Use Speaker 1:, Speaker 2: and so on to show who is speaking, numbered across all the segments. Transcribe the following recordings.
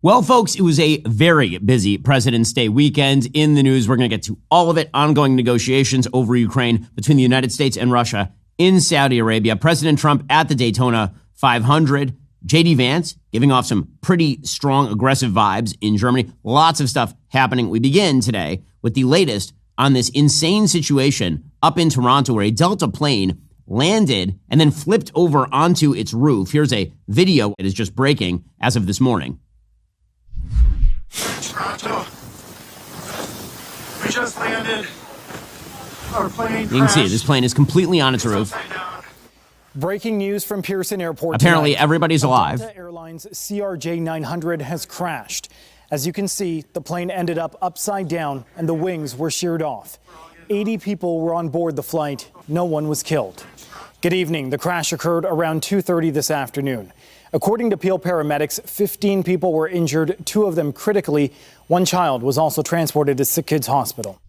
Speaker 1: Well, folks, it was a very busy President's Day weekend in the news. We're going to get to all of it. Ongoing negotiations over Ukraine between the United States and Russia in Saudi Arabia. President Trump at the Daytona 500. J.D. Vance giving off some pretty strong, aggressive vibes in Germany. Lots of stuff happening. We begin today with the latest on this insane situation up in Toronto where a Delta plane landed and then flipped over onto its roof. Here's a video. It is just breaking as of this morning.
Speaker 2: Toronto. We just landed. Our plane
Speaker 1: You can see this plane is completely on its roof.
Speaker 3: Breaking news from Pearson Airport.
Speaker 1: Apparently
Speaker 3: tonight.
Speaker 1: everybody's alive.
Speaker 3: Delta Airlines CRJ 900 has crashed. As you can see, the plane ended up upside down and the wings were sheared off. 80 people were on board the flight. No one was killed. Good evening. The crash occurred around 2:30 this afternoon. According to Peel paramedics, 15 people were injured, 2 of them critically. 1 child was also transported to Sick Kids Hospital.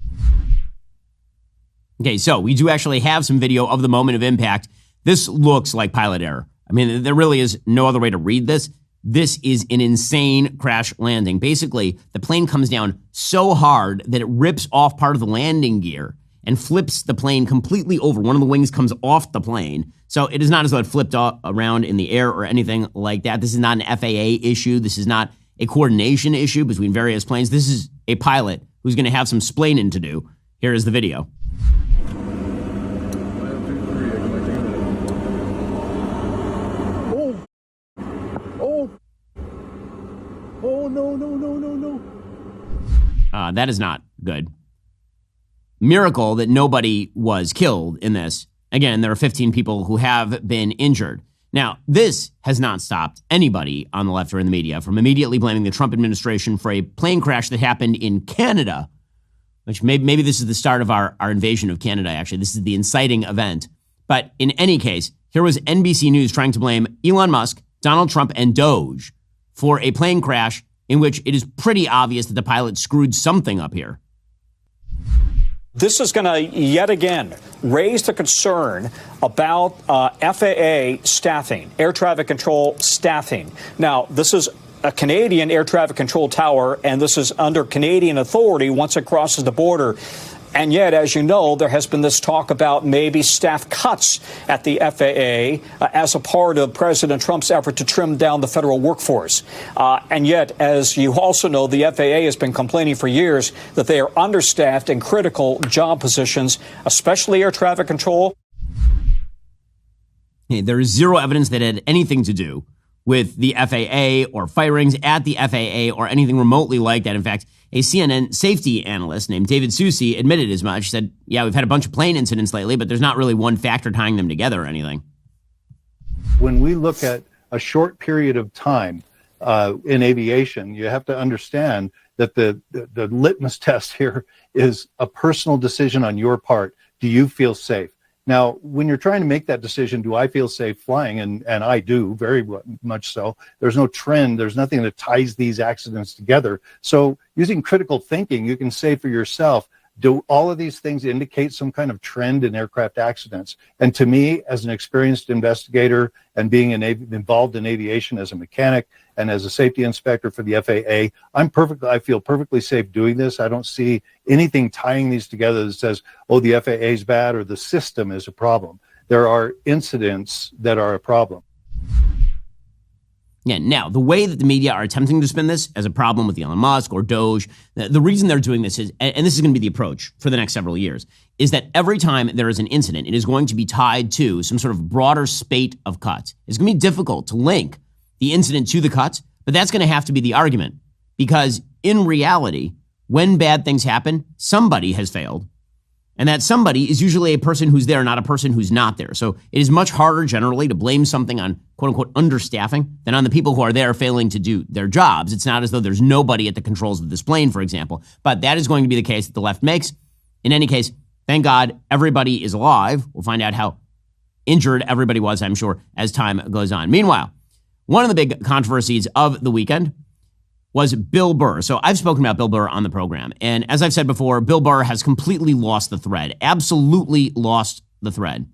Speaker 1: Okay, so we do actually have some video of the moment of impact. This looks like pilot error. I mean, there really is no other way to read this. This is an insane crash landing. Basically, the plane comes down so hard that it rips off part of the landing gear and flips the plane completely over. One of the wings comes off the plane. So it is not as though it flipped around in the air or anything like that. This is not an FAA issue. This is not a coordination issue between various planes. This is a pilot who's going to have some splaining to do. Here is the video. No. That is not good. Miracle that nobody was killed in this. Again, there are 15 people who have been injured. Now, this has not stopped anybody on the left or in the media from immediately blaming the Trump administration for a plane crash that happened in Canada, which maybe this is the start of our invasion of Canada, actually. This is the inciting event. But in any case, here was NBC News trying to blame Elon Musk, Donald Trump, and Doge for a plane crash in which it is pretty obvious that the pilot screwed something up here.
Speaker 4: This is going to yet again raise the concern about FAA staffing, air traffic control staffing. Now, this is a Canadian air traffic control tower, and this is under Canadian authority once it crosses the border. And yet, as you know, there has been this talk about maybe staff cuts at the FAA as a part of President Trump's effort to trim down the federal workforce. And yet, as you also know, the FAA has been complaining for years that they are understaffed in critical job positions, especially air traffic control.
Speaker 1: There is zero evidence that it had anything to do with the FAA or firings at the FAA or anything remotely like that. In fact, a CNN safety analyst named David Susi admitted as much. He said, yeah, we've had a bunch of plane incidents lately, but there's not really one factor tying them together or anything.
Speaker 5: When we look at a short period of time in aviation, you have to understand that the litmus test here is a personal decision on your part. Do you feel safe? Now, when you're trying to make that decision, do I feel safe flying? And I do, very much so. There's no trend. There's nothing that ties these accidents together. So using critical thinking, you can say for yourself, do all of these things indicate some kind of trend in aircraft accidents? And to me, as an experienced investigator and being involved in aviation as a mechanic and as a safety inspector for the FAA, I feel perfectly safe doing this. I don't see anything tying these together that says, oh, the FAA is bad or the system is a problem. There are incidents that are a problem.
Speaker 1: Yeah, now, the way that the media are attempting to spin this as a problem with Elon Musk or Doge, the reason they're doing this is, and this is going to be the approach for the next several years, is that every time there is an incident, it is going to be tied to some sort of broader spate of cuts. It's going to be difficult to link the incident to the cuts, but that's going to have to be the argument. Because in reality, when bad things happen, somebody has failed. And that somebody is usually a person who's there, not a person who's not there. So it is much harder generally to blame something on quote unquote understaffing than on the people who are there failing to do their jobs. It's not as though there's nobody at the controls of this plane, for example. But that is going to be the case that the left makes. In any case, thank God everybody is alive. We'll find out how injured everybody was, I'm sure, as time goes on. Meanwhile, one of the big controversies of the weekend was Bill Burr. So I've spoken about Bill Burr on the program. And as I've said before, Bill Burr has completely lost the thread, absolutely lost the thread.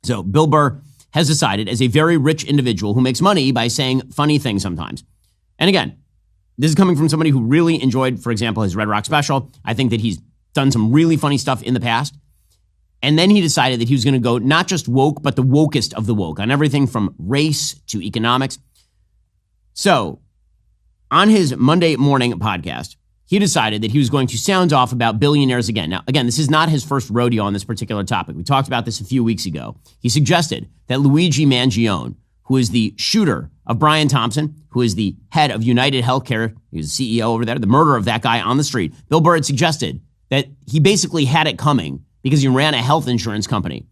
Speaker 1: So Bill Burr has decided, as a very rich individual who makes money by saying funny things sometimes. And again, This is coming from somebody who really enjoyed, for example, his Red Rock special. I think that he's done some really funny stuff in the past. And then he decided that he was going to go not just woke, but the wokest of the woke on everything from race to economics. So on his Monday morning podcast, he decided that he was going to sound off about billionaires again. Now, again, this is not his first rodeo on this particular topic. We talked about this a few weeks ago. He suggested that Luigi Mangione, who is the shooter of Brian Thompson, who is the head of United Healthcare, he was the CEO over there, the murderer of that guy on the street, Bill Burr had suggested that he basically had it coming because he ran a health insurance company.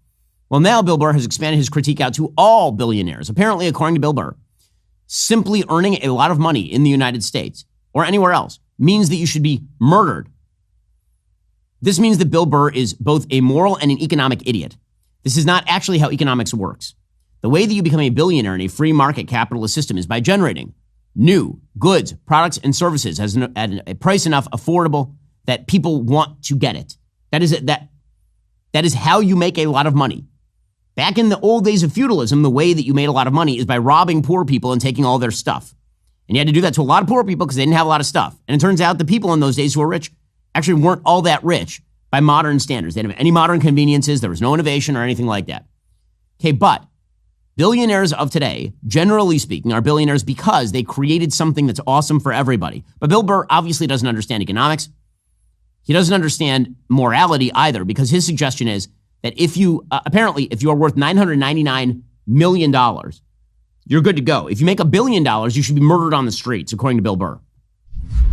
Speaker 1: Well, now Bill Burr has expanded his critique out to all billionaires. Apparently, according to Bill Burr, simply earning a lot of money in the United States or anywhere else means that you should be murdered. This means that Bill Burr is both a moral and an economic idiot. This is not actually how economics works. The way that you become a billionaire in a free market capitalist system is by generating new goods, products, and services at a price enough affordable that people want to get it. That is how you make a lot of money. Back in the old days of feudalism, the way that you made a lot of money is by robbing poor people and taking all their stuff. And you had to do that to a lot of poor people because they didn't have a lot of stuff. And it turns out the people in those days who were rich actually weren't all that rich by modern standards. They didn't have any modern conveniences. There was no innovation or anything like that. Okay, but billionaires of today, generally speaking, are billionaires because they created something that's awesome for everybody. But Bill Burr obviously doesn't understand economics. He doesn't understand morality either, because his suggestion is that if you, apparently, if you are worth $999 million, you're good to go. If you make $1 billion, you should be murdered on the streets, according to Bill Burr.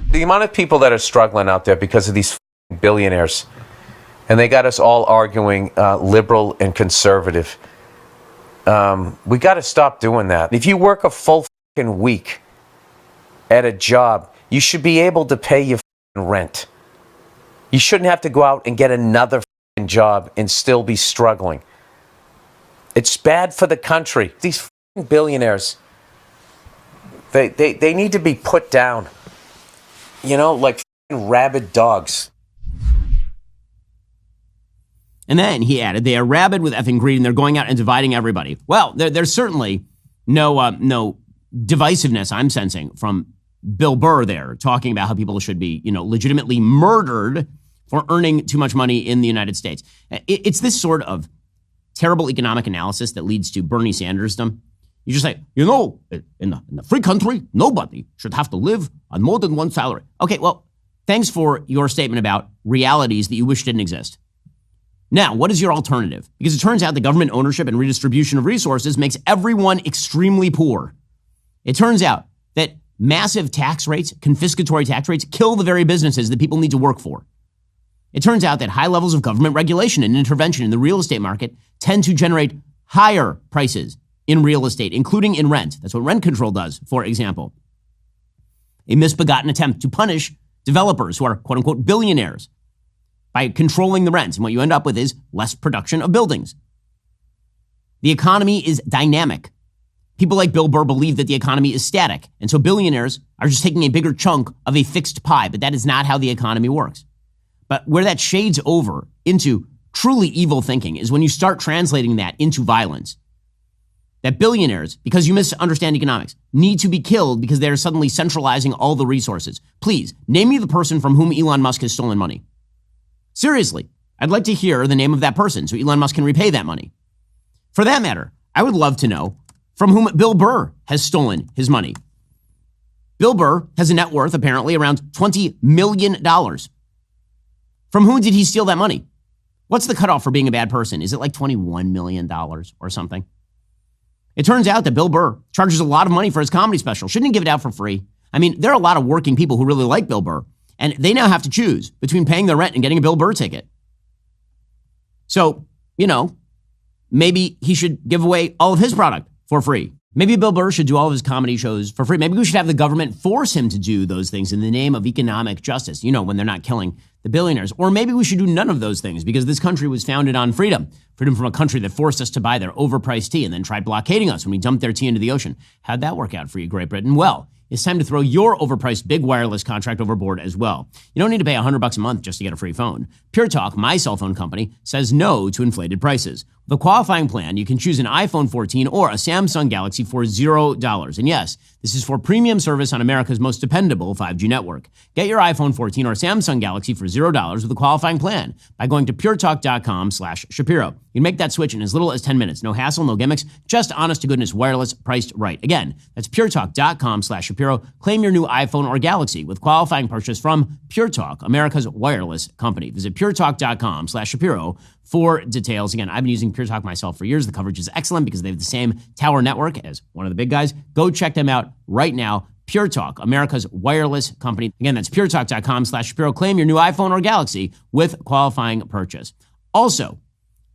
Speaker 6: The amount of people that are struggling out there because of these billionaires, and they got us all arguing liberal and conservative. We got to stop doing that. If you work a full week at a job, you should be able to pay your rent. You shouldn't have to go out and get another job and still be struggling. It's bad for the country. These billionaires, they need to be put down. You know, like rabid dogs.
Speaker 1: And then he added, they are rabid with effing greed and they're going out and dividing everybody. Well, there's certainly no divisiveness I'm sensing from Bill Burr there, talking about how people should be, legitimately murdered for earning too much money in the United States. It's this sort of terrible economic analysis that leads to Bernie Sandersdom. You just say, in the free country, nobody should have to live on more than one salary. Okay, well, thanks for your statement about realities that you wish didn't exist. Now, what is your alternative? Because it turns out the government ownership and redistribution of resources makes everyone extremely poor. It turns out that massive tax rates, confiscatory tax rates, kill the very businesses that people need to work for. It turns out that high levels of government regulation and intervention in the real estate market tend to generate higher prices in real estate, including in rent. That's what rent control does, for example. A misbegotten attempt to punish developers who are, quote unquote, billionaires by controlling the rents. And what you end up with is less production of buildings. The economy is dynamic. People like Bill Burr believe that the economy is static. And so billionaires are just taking a bigger chunk of a fixed pie. But that is not how the economy works. But where that shades over into truly evil thinking is when you start translating that into violence. That billionaires, because you misunderstand economics, need to be killed because they're suddenly centralizing all the resources. Please, name me the person from whom Elon Musk has stolen money. Seriously, I'd like to hear the name of that person so Elon Musk can repay that money. For that matter, I would love to know from whom Bill Burr has stolen his money. Bill Burr has a net worth, apparently, around $20 million. From whom did he steal that money? What's the cutoff for being a bad person? Is it like $21 million or something? It turns out that Bill Burr charges a lot of money for his comedy special. Shouldn't he give it out for free? I mean, there are a lot of working people who really like Bill Burr, and they now have to choose between paying their rent and getting a Bill Burr ticket. So, maybe he should give away all of his product for free. Maybe Bill Burr should do all of his comedy shows for free. Maybe we should have the government force him to do those things in the name of economic justice, when they're not killing the billionaires. Or maybe we should do none of those things because this country was founded on freedom. Freedom from a country that forced us to buy their overpriced tea and then tried blockading us when we dumped their tea into the ocean. How'd that work out for you, Great Britain? Well, it's time to throw your overpriced big wireless contract overboard as well. You don't need to pay $100 a month just to get a free phone. Pure Talk, my cell phone company, says no to inflated prices. The qualifying plan, you can choose an iPhone 14 or a Samsung Galaxy for $0. And yes, this is for premium service on America's most dependable 5G network. Get your iPhone 14 or Samsung Galaxy for $0 with a qualifying plan by going to puretalk.com/Shapiro. You can make that switch in as little as 10 minutes. No hassle, no gimmicks, just honest to goodness wireless priced right. Again, that's puretalk.com/Shapiro. Claim your new iPhone or Galaxy with qualifying purchase from Pure Talk, America's wireless company. Visit puretalk.com/Shapiro for details. Again, I've been using Pure Talk myself for years. The coverage is excellent because they have the same tower network as one of the big guys. Go check them out right now. Pure Talk, America's wireless company. Again, that's puretalk.com/Shapiro. Claim your new iPhone or Galaxy with qualifying purchase. Also,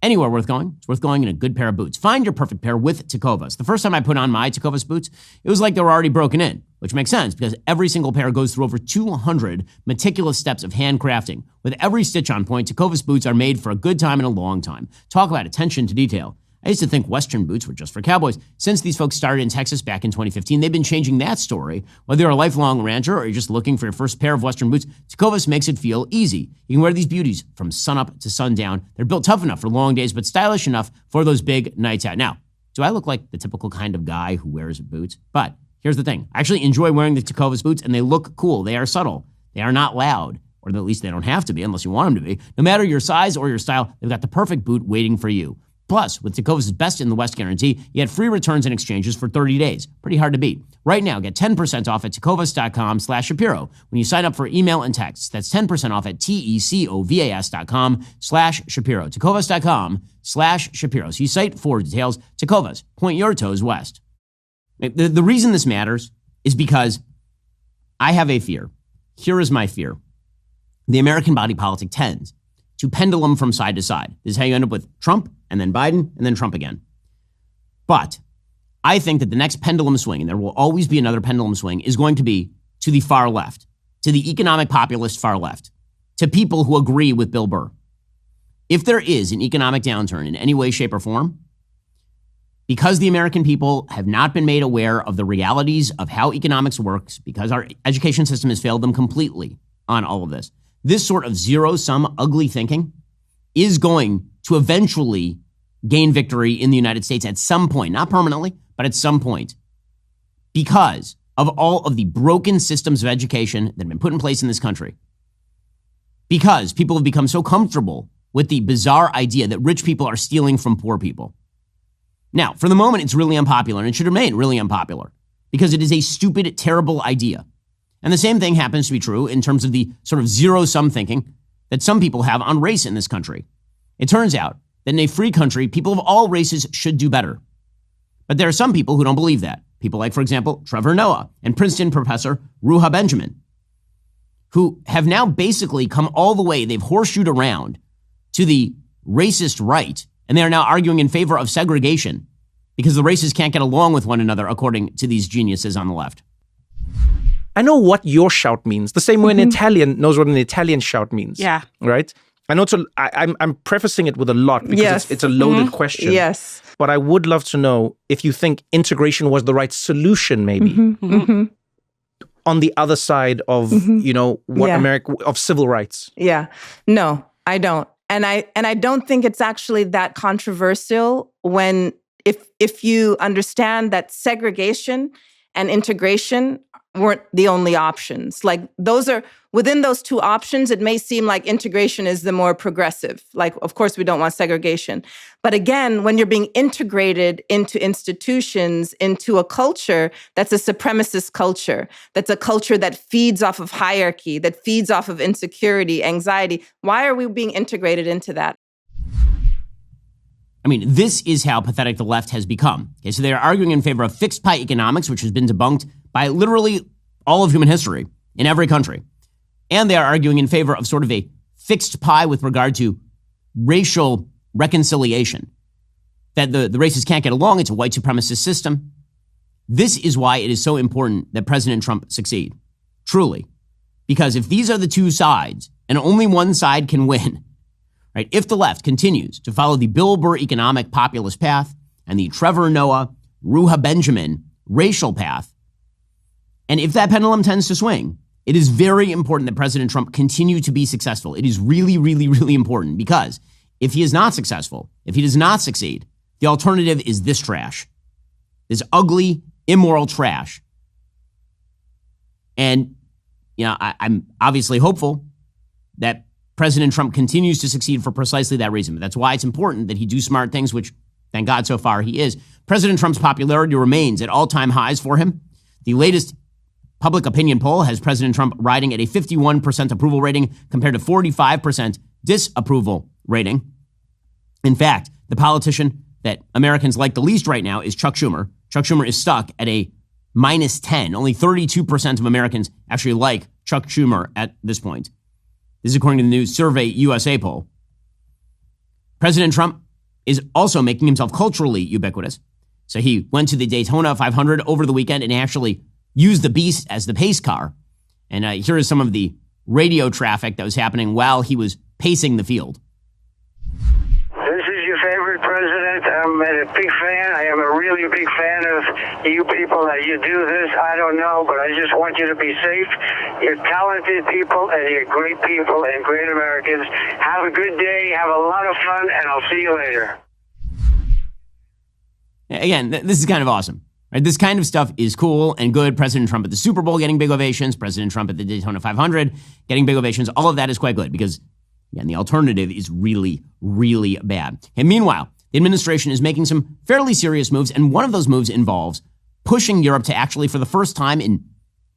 Speaker 1: anywhere worth going, it's worth going in a good pair of boots. Find your perfect pair with Tecovas. The first time I put on my Tecovas boots, it was like they were already broken in, which makes sense because every single pair goes through over 200 meticulous steps of handcrafting. With every stitch on point, Tecovas boots are made for a good time and a long time. Talk about attention to detail. I used to think Western boots were just for cowboys. Since these folks started in Texas back in 2015, they've been changing that story. Whether you're a lifelong rancher or you're just looking for your first pair of Western boots, Tecovas makes it feel easy. You can wear these beauties from sunup to sundown. They're built tough enough for long days, but stylish enough for those big nights out. Now, do I look like the typical kind of guy who wears boots? But here's the thing. I actually enjoy wearing the Tecovas boots, and they look cool. They are subtle. They are not loud, or at least they don't have to be unless you want them to be. No matter your size or your style, they've got the perfect boot waiting for you. Plus, with Tecovas' Best in the West guarantee, you get free returns and exchanges for 30 days. Pretty hard to beat. Right now, get 10% off at tecovas.com/Shapiro when you sign up for email and texts. That's 10% off at tecovas.com/Shapiro. Tecovas.com/Shapiro. See site for details. Tecovas, point your toes west. The reason this matters is because I have a fear. Here is my fear. The American body politic tends to pendulum from side to side. This is how you end up with Trump and then Biden and then Trump again. But I think that the next pendulum swing, and there will always be another pendulum swing, is going to be to the far left, to the economic populist far left, to people who agree with Bill Burr. If there is an economic downturn in any way, shape, or form, because the American people have not been made aware of the realities of how economics works, because our education system has failed them completely on all of this, this sort of zero-sum ugly thinking is going to eventually gain victory in the United States at some point, not permanently, but at some point, because of all of the broken systems of education that have been put in place in this country, because people have become so comfortable with the bizarre idea that rich people are stealing from poor people. Now, for the moment, it's really unpopular, and it should remain really unpopular, because it is a stupid, terrible idea. And the same thing happens to be true in terms of the sort of zero-sum thinking that some people have on race in this country. It turns out that in a free country, people of all races should do better. But there are some people who don't believe that. People like, for example, Trevor Noah and Princeton professor Ruha Benjamin, who have now basically come all the way, they've horseshoed around to the racist right, and they are now arguing in favor of segregation because the races can't get along with one another, according to these geniuses on the left.
Speaker 7: I know what your shout means, the same way an Italian knows what an Italian shout means.
Speaker 8: Yeah.
Speaker 7: Right? I know I'm prefacing it with a lot because it's a loaded question.
Speaker 8: Yes.
Speaker 7: But I would love to know if you think integration was the right solution, maybe, on the other side of, America, of civil rights.
Speaker 8: Yeah. No, I don't. And I don't think it's actually that controversial when if you understand that segregation and integration weren't the only options. Like those are within those two options, it may seem like integration is the more progressive. Like, of course, we don't want segregation. But again, when you're being integrated into institutions, into a culture that's a supremacist culture, that's a culture that feeds off of hierarchy, that feeds off of insecurity, anxiety, why are we being integrated into that?
Speaker 1: I mean, this is how pathetic the left has become. Okay, so they are arguing in favor of fixed pie economics, which has been debunked by literally all of human history in every country. And they are arguing in favor of sort of a fixed pie with regard to racial reconciliation, that the races can't get along. It's a white supremacist system. This is why it is so important that President Trump succeed, truly. Because if these are the two sides, and only one side can win, right? If the left continues to follow the Bill Burr economic populist path and the Trevor Noah, Ruha Benjamin racial path, and if that pendulum tends to swing, it is very important that President Trump continue to be successful. It is really, really, really important because if he is not successful, if he does not succeed, the alternative is this trash, this ugly, immoral trash. And, I'm obviously hopeful that President Trump continues to succeed for precisely that reason. But that's why it's important that he do smart things, which, thank God, so far he is. President Trump's popularity remains at all-time highs for him. The latest public opinion poll has President Trump riding at a 51% approval rating compared to 45% disapproval rating. In fact, the politician that Americans like the least right now is Chuck Schumer. Chuck Schumer is stuck at a -10. Only 32% of Americans actually like Chuck Schumer at this point. This is according to the new Survey USA poll. President Trump is also making himself culturally ubiquitous. So he went to the Daytona 500 over the weekend and actually used the Beast as the pace car. And here is some of the radio traffic that was happening while he was pacing the field.
Speaker 9: This is your favorite president. I'm a big fan. I am a really big fan of you people that you do this. I don't know, but I just want you to be safe. You're talented people, and you're great people and great Americans. Have a good day. Have a lot of fun, and I'll see you later.
Speaker 1: Again, this is kind of awesome. Right? This kind of stuff is cool and good. President Trump at the Super Bowl getting big ovations. President Trump at the Daytona 500 getting big ovations. All of that is quite good because, again, the alternative is really, really bad. And meanwhile, the administration is making some fairly serious moves, and one of those moves involves pushing Europe to actually, for the first time in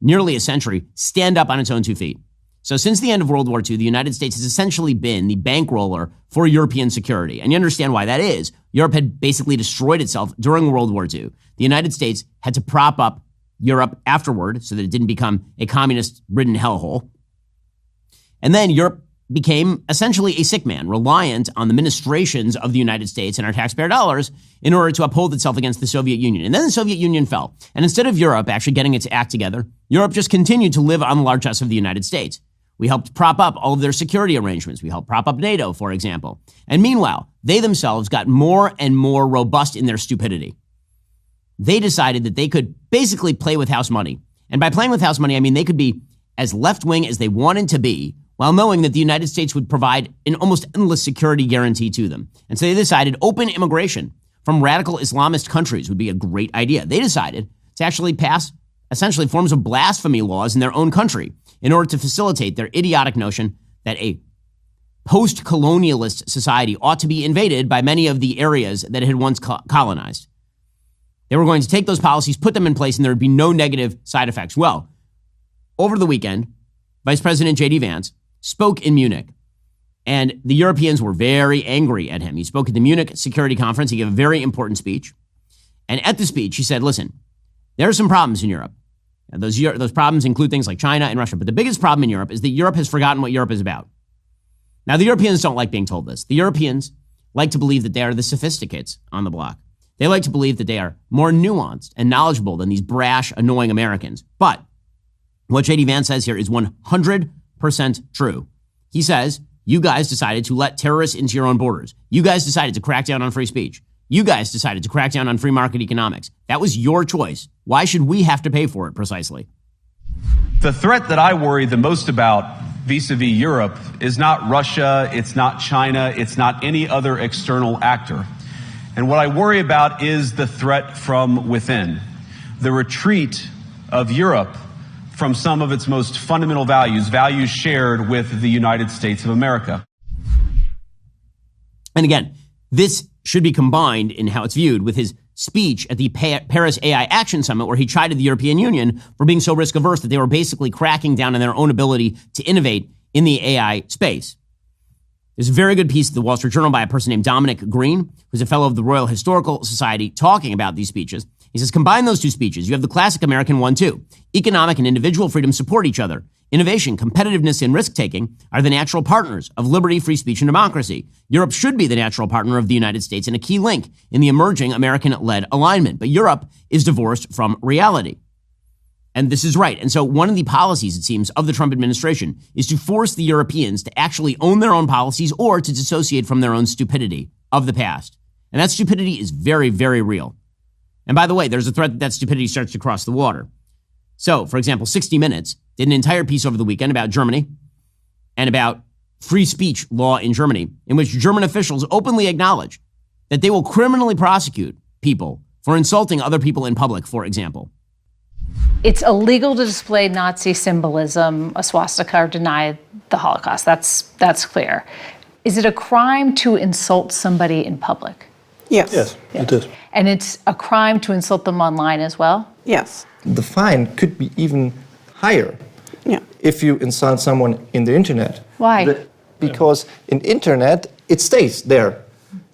Speaker 1: nearly a century, stand up on its own 2 feet. So since the end of World War II, the United States has essentially been the bankroller for European security. And you understand why that is. Europe had basically destroyed itself during World War II. The United States had to prop up Europe afterward so that it didn't become a communist-ridden hellhole. And then Europe became essentially a sick man, reliant on the ministrations of the United States and our taxpayer dollars in order to uphold itself against the Soviet Union. And then the Soviet Union fell. And instead of Europe actually getting its act together, Europe just continued to live on the largesse of the United States. We helped prop up all of their security arrangements. We helped prop up NATO, for example. And meanwhile, they themselves got more and more robust in their stupidity. They decided that they could basically play with house money. And by playing with house money, I mean they could be as left-wing as they wanted to be, while knowing that the United States would provide an almost endless security guarantee to them. And so they decided open immigration from radical Islamist countries would be a great idea. They decided to actually pass essentially forms of blasphemy laws in their own country in order to facilitate their idiotic notion that a post-colonialist society ought to be invaded by many of the areas that it had once colonized. They were going to take those policies, put them in place, and there would be no negative side effects. Well, over the weekend, Vice President J.D. Vance spoke in Munich, and the Europeans were very angry at him. He spoke at the Munich Security Conference. He gave a very important speech. And at the speech, he said, listen, there are some problems in Europe. Those problems include things like China and Russia. But the biggest problem in Europe is that Europe has forgotten what Europe is about. Now, the Europeans don't like being told this. The Europeans like to believe that they are the sophisticates on the block. They like to believe that they are more nuanced and knowledgeable than these brash, annoying Americans. But what J.D. Vance says here is 100% true. He says, you guys decided to let terrorists into your own borders. You guys decided to crack down on free speech. You guys decided to crack down on free market economics. That was your choice. Why should we have to pay for it precisely?
Speaker 10: The threat that I worry the most about vis-a-vis Europe is not Russia, it's not China, it's not any other external actor. And what I worry about is the threat from within, the retreat of Europe from some of its most fundamental values, values shared with the United States of America.
Speaker 1: And again, this should be combined in how it's viewed with his speech at the Paris AI Action Summit, where he chided the European Union for being so risk-averse that they were basically cracking down on their own ability to innovate in the AI space. There's a very good piece in the Wall Street Journal by a person named Dominic Green, who's a fellow of the Royal Historical Society, talking about these speeches. He says, combine those two speeches. You have the classic American one, too. Economic and individual freedom support each other. Innovation, competitiveness, and risk-taking are the natural partners of liberty, free speech, and democracy. Europe should be the natural partner of the United States and a key link in the emerging American-led alignment. But Europe is divorced from reality. And this is right. And so one of the policies, it seems, of the Trump administration is to force the Europeans to actually own their own policies or to dissociate from their own stupidity of the past. And that stupidity is very, very real. And by the way, there's a threat that that stupidity starts to cross the water. So, for example, 60 Minutes did an entire piece over the weekend about Germany and about free speech law in Germany, in which German officials openly acknowledge that they will criminally prosecute people for insulting other people in public, for example.
Speaker 11: It's illegal to display Nazi symbolism, a swastika, or deny the Holocaust. That's clear. Is it a crime to insult somebody in public?
Speaker 12: Yes.
Speaker 2: Yes, it is.
Speaker 11: And it's a crime to insult them online as well?
Speaker 12: Yes.
Speaker 13: The fine could be even higher if you insult someone in the internet.
Speaker 11: Why?
Speaker 13: Because in internet, it stays there.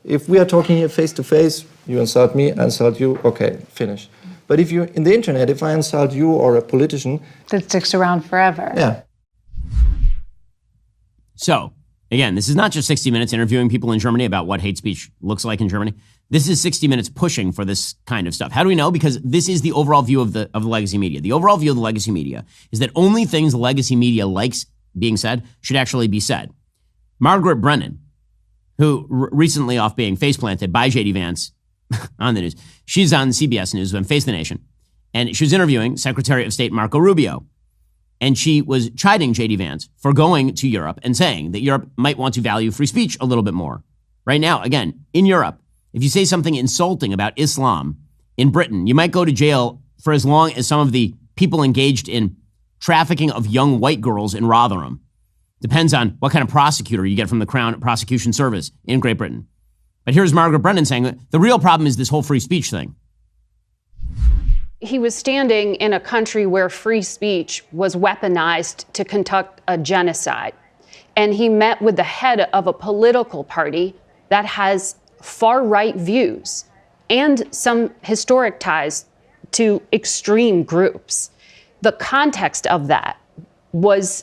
Speaker 13: If we are talking here face to face, you insult me, I insult you, okay, finish. But if you're in the internet, if I insult you or a politician...
Speaker 11: That sticks around forever.
Speaker 13: Yeah.
Speaker 1: So, again, this is not just 60 Minutes interviewing people in Germany about what hate speech looks like in Germany. This is 60 Minutes pushing for this kind of stuff. How do we know? Because this is the overall view of the legacy media. The overall view of the legacy media is that only things the legacy media likes being said should actually be said. Margaret Brennan, who recently off being face-planted by J.D. Vance on the news, she's on CBS News and Face the Nation, and she was interviewing Secretary of State Marco Rubio. And she was chiding J.D. Vance for going to Europe and saying that Europe might want to value free speech a little bit more. Right now, again, in Europe, if you say something insulting about Islam in Britain, you might go to jail for as long as some of the people engaged in trafficking of young white girls in Rotherham. Depends on what kind of prosecutor you get from the Crown Prosecution Service in Great Britain. But here's Margaret Brennan saying that the real problem is this whole free speech thing.
Speaker 14: He was standing in a country where free speech was weaponized to conduct a genocide. And he met with the head of a political party that has far-right views and some historic ties to extreme groups. The context of that was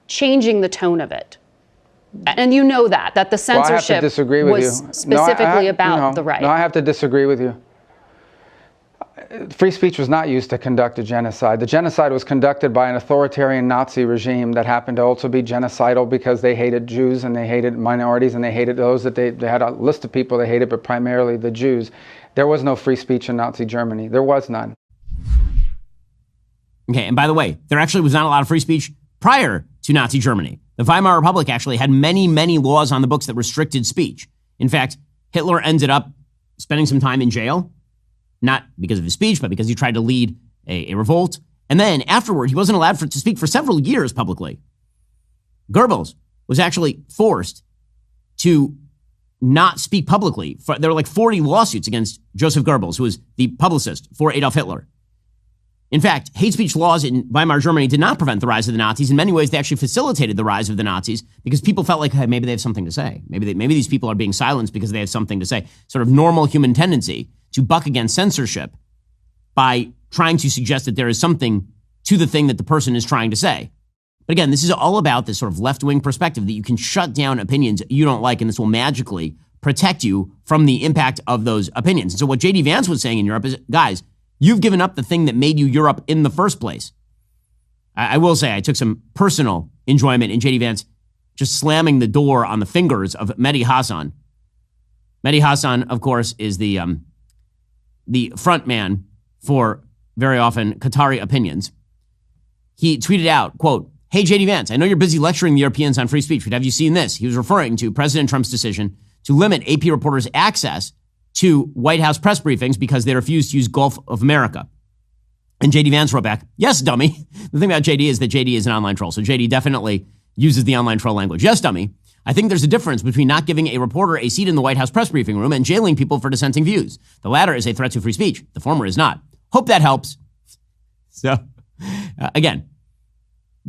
Speaker 14: changing the tone of it. And you know that the censorship
Speaker 15: I have to disagree with
Speaker 14: was
Speaker 15: you.
Speaker 14: specifically about the right.
Speaker 15: No, I have to disagree with you. Free speech was not used to conduct a genocide. The genocide was conducted by an authoritarian Nazi regime that happened to also be genocidal because they hated Jews and they hated minorities and they hated those that they had a list of people they hated, but primarily the Jews. There was no free speech in Nazi Germany. There was none.
Speaker 1: Okay, and by the way, there actually was not a lot of free speech prior to Nazi Germany. The Weimar Republic actually had many, many laws on the books that restricted speech. In fact, Hitler ended up spending some time in jail, not because of his speech, but because he tried to lead a revolt. And then afterward, he wasn't allowed to speak for several years publicly. Goebbels was actually forced to not speak publicly. There were like 40 lawsuits against Joseph Goebbels, who was the publicist for Adolf Hitler. In fact, hate speech laws in Weimar Germany did not prevent the rise of the Nazis. In many ways, they actually facilitated the rise of the Nazis because people felt like, hey, maybe they have something to say. Maybe these people are being silenced because they have something to say. Sort of normal human tendency to buck against censorship by trying to suggest that there is something to the thing that the person is trying to say. But again, this is all about this sort of left-wing perspective that you can shut down opinions you don't like, and this will magically protect you from the impact of those opinions. And so what J.D. Vance was saying in Europe is, guys, you've given up the thing that made you Europe in the first place. I will say I took some personal enjoyment in J.D. Vance just slamming the door on the fingers of Mehdi Hasan. Mehdi Hasan, of course, is the front man for very often Qatari opinions. He tweeted out, quote, "Hey, J.D. Vance, I know you're busy lecturing the Europeans on free speech, but have you seen this?" He was referring to President Trump's decision to limit AP reporters' access to White House press briefings because they refused to use Gulf of America. And J.D. Vance wrote back, "Yes, dummy." The thing about J.D. is that J.D. is an online troll, so J.D. definitely uses the online troll language. "Yes, dummy. I think there's a difference between not giving a reporter a seat in the White House press briefing room and jailing people for dissenting views. The latter is a threat to free speech. The former is not. Hope that helps." So, again,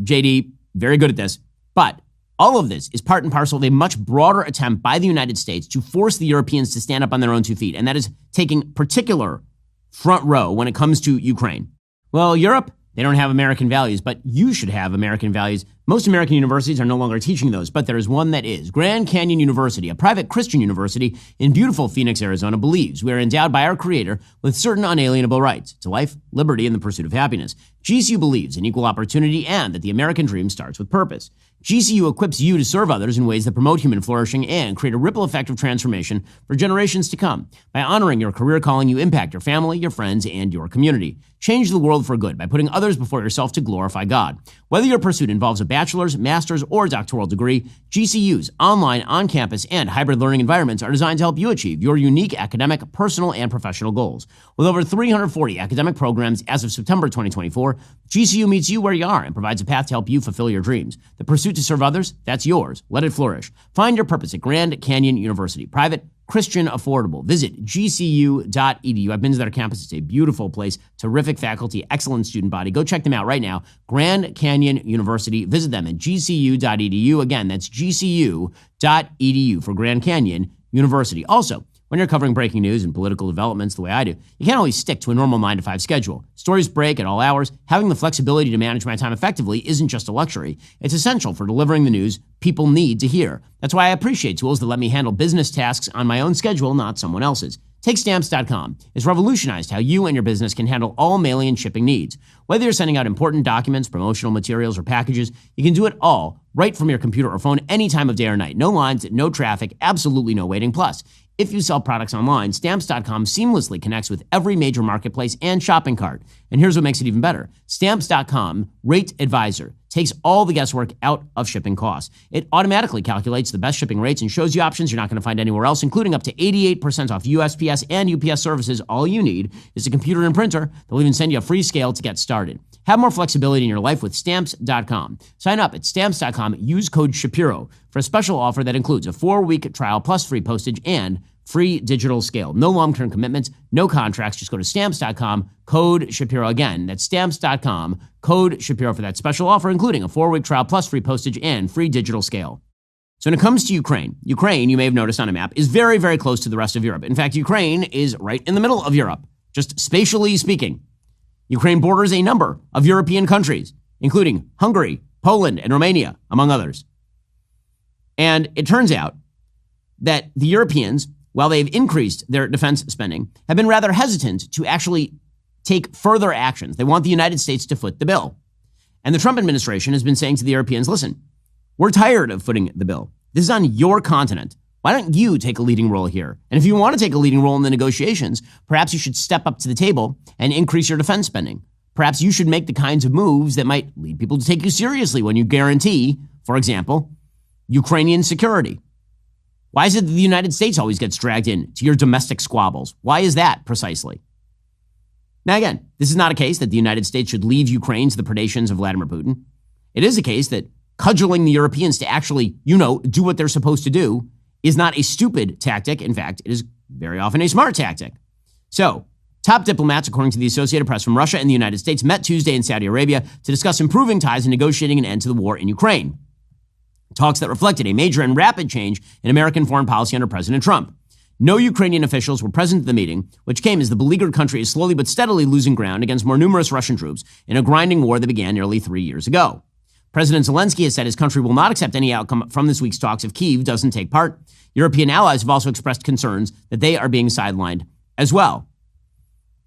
Speaker 1: J.D., very good at this. But all of this is part and parcel of a much broader attempt by the United States to force the Europeans to stand up on their own 2 feet. And that is taking particular front row when it comes to Ukraine. Well, Europe, they don't have American values, but you should have American values. Most American universities are no longer teaching those, but there is one that is. Grand Canyon University, a private Christian university in beautiful Phoenix, Arizona, believes we are endowed by our Creator with certain unalienable rights to life, liberty, and the pursuit of happiness. GCU believes in equal opportunity and that the American dream starts with purpose. GCU equips you to serve others in ways that promote human flourishing and create a ripple effect of transformation for generations to come. By honoring your career calling, you impact your family, your friends, and your community. Change the world for good by putting others before yourself to glorify God. Whether your pursuit involves a bachelor's, master's, or doctoral degree, GCU's online, on-campus, and hybrid learning environments are designed to help you achieve your unique academic, personal, and professional goals. With over 340 academic programs as of September 2024, GCU meets you where you are and provides a path to help you fulfill your dreams. The pursuit to serve others, that's yours. Let it flourish. Find your purpose at Grand Canyon University. Private, Christian, affordable. Visit gcu.edu. I've been to their campus. It's a beautiful place. Terrific faculty, excellent student body. Go check them out right now. Grand Canyon University. Visit them at gcu.edu. Again, that's gcu.edu for Grand Canyon University. Also, when you're covering breaking news and political developments the way I do, you can't always stick to a normal 9-to-5 schedule. Stories break at all hours. Having the flexibility to manage my time effectively isn't just a luxury. It's essential for delivering the news people need to hear. That's why I appreciate tools that let me handle business tasks on my own schedule, not someone else's. Take Stamps.com. It's revolutionized how you and your business can handle all mailing and shipping needs. Whether you're sending out important documents, promotional materials, or packages, you can do it all right from your computer or phone any time of day or night. No lines, no traffic, absolutely no waiting. Plus, if you sell products online, Stamps.com seamlessly connects with every major marketplace and shopping cart. And here's what makes it even better. Stamps.com Rate Advisor takes all the guesswork out of shipping costs. It automatically calculates the best shipping rates and shows you options you're not going to find anywhere else, including up to 88% off USPS and UPS services. All you need is a computer and printer. They'll even send you a free scale to get started. Have more flexibility in your life with Stamps.com. Sign up at Stamps.com. Use code Shapiro for a special offer that includes a 4-week trial plus free postage and free digital scale. No long-term commitments, no contracts. Just go to Stamps.com, code Shapiro. Again, that's Stamps.com, code Shapiro for that special offer, including a 4-week trial plus free postage and free digital scale. So when it comes to Ukraine, you may have noticed on a map, is very, very close to the rest of Europe. In fact, Ukraine is right in the middle of Europe, just spatially speaking. Ukraine borders a number of European countries, including Hungary, Poland, and Romania, among others. And it turns out that the Europeans, while they've increased their defense spending, have been rather hesitant to actually take further actions. They want the United States to foot the bill. And the Trump administration has been saying to the Europeans, listen, we're tired of footing the bill. This is on your continent. Why don't you take a leading role here? And if you want to take a leading role in the negotiations, perhaps you should step up to the table and increase your defense spending. Perhaps you should make the kinds of moves that might lead people to take you seriously when you guarantee, for example, Ukrainian security. Why is it that the United States always gets dragged into your domestic squabbles? Why is that precisely? Now, again, this is not a case that the United States should leave Ukraine to the predations of Vladimir Putin. It is a case that cudgeling the Europeans to actually, do what they're supposed to do is not a stupid tactic. In fact, it is very often a smart tactic. So, top diplomats, according to the Associated Press from Russia and the United States, met Tuesday in Saudi Arabia to discuss improving ties and negotiating an end to the war in Ukraine. Talks that reflected a major and rapid change in American foreign policy under President Trump. No Ukrainian officials were present at the meeting, which came as the beleaguered country is slowly but steadily losing ground against more numerous Russian troops in a grinding war that began nearly 3 years ago. President Zelensky has said his country will not accept any outcome from this week's talks if Kyiv doesn't take part. European allies have also expressed concerns that they are being sidelined as well.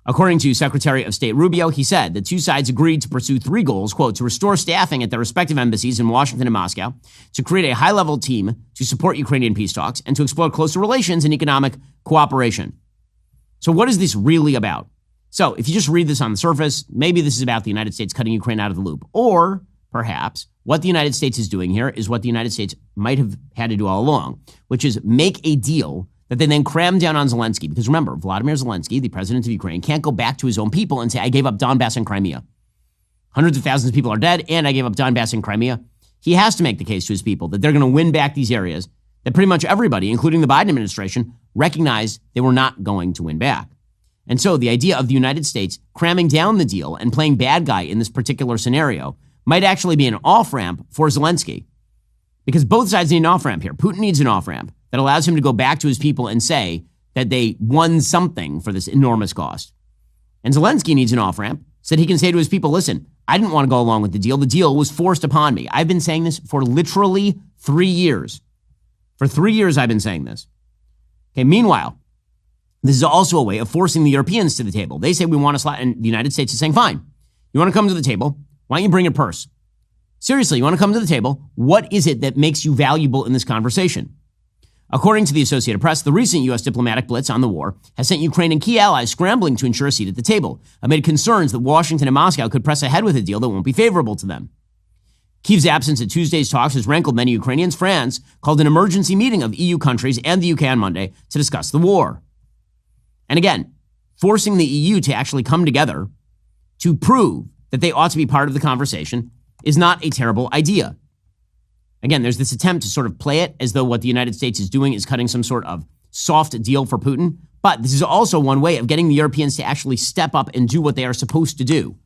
Speaker 1: According to Secretary of State Rubio, he said the two sides agreed to pursue 3 goals, quote, to restore staffing at their respective embassies in Washington and Moscow, to create a high-level team to support Ukrainian peace talks, and to explore closer relations and economic cooperation. So what is this really about? So if you just read this on the surface, maybe this is about the United States cutting Ukraine out of the loop. Or perhaps what the United States is doing here is what the United States might have had to do all along, which is make a deal that they then cram down on Zelensky. Because remember, Vladimir Zelensky, the president of Ukraine, can't go back to his own people and say, I gave up Donbass and Crimea. Hundreds of thousands of people are dead, and I gave up Donbass and Crimea. He has to make the case to his people that they're going to win back these areas that pretty much everybody, including the Biden administration, recognized they were not going to win back. And so the idea of the United States cramming down the deal and playing bad guy in this particular scenario might actually be an off-ramp for Zelensky. Because both sides need an off-ramp here. Putin needs an off-ramp that allows him to go back to his people and say that they won something for this enormous cost. And Zelensky needs an off-ramp so that he can say to his people, listen, I didn't want to go along with the deal. The deal was forced upon me. I've been saying this for literally 3 years. For 3 years, I've been saying this. Okay, meanwhile, this is also a way of forcing the Europeans to the table. They say we want to slot, and the United States is saying, fine, you want to come to the table? Why don't you bring your purse? Seriously, you want to come to the table? What is it that makes you valuable in this conversation? According to the Associated Press, the recent U.S. diplomatic blitz on the war has sent Ukraine and key allies scrambling to ensure a seat at the table, amid concerns that Washington and Moscow could press ahead with a deal that won't be favorable to them. Kyiv's absence at Tuesday's talks has rankled many Ukrainians. France called an emergency meeting of EU countries and the UK on Monday to discuss the war. And again, forcing the EU to actually come together to prove that they ought to be part of the conversation is not a terrible idea. Again, there's this attempt to sort of play it as though what the United States is doing is cutting some sort of soft deal for Putin. But this is also one way of getting the Europeans to actually step up and do what they are supposed to do.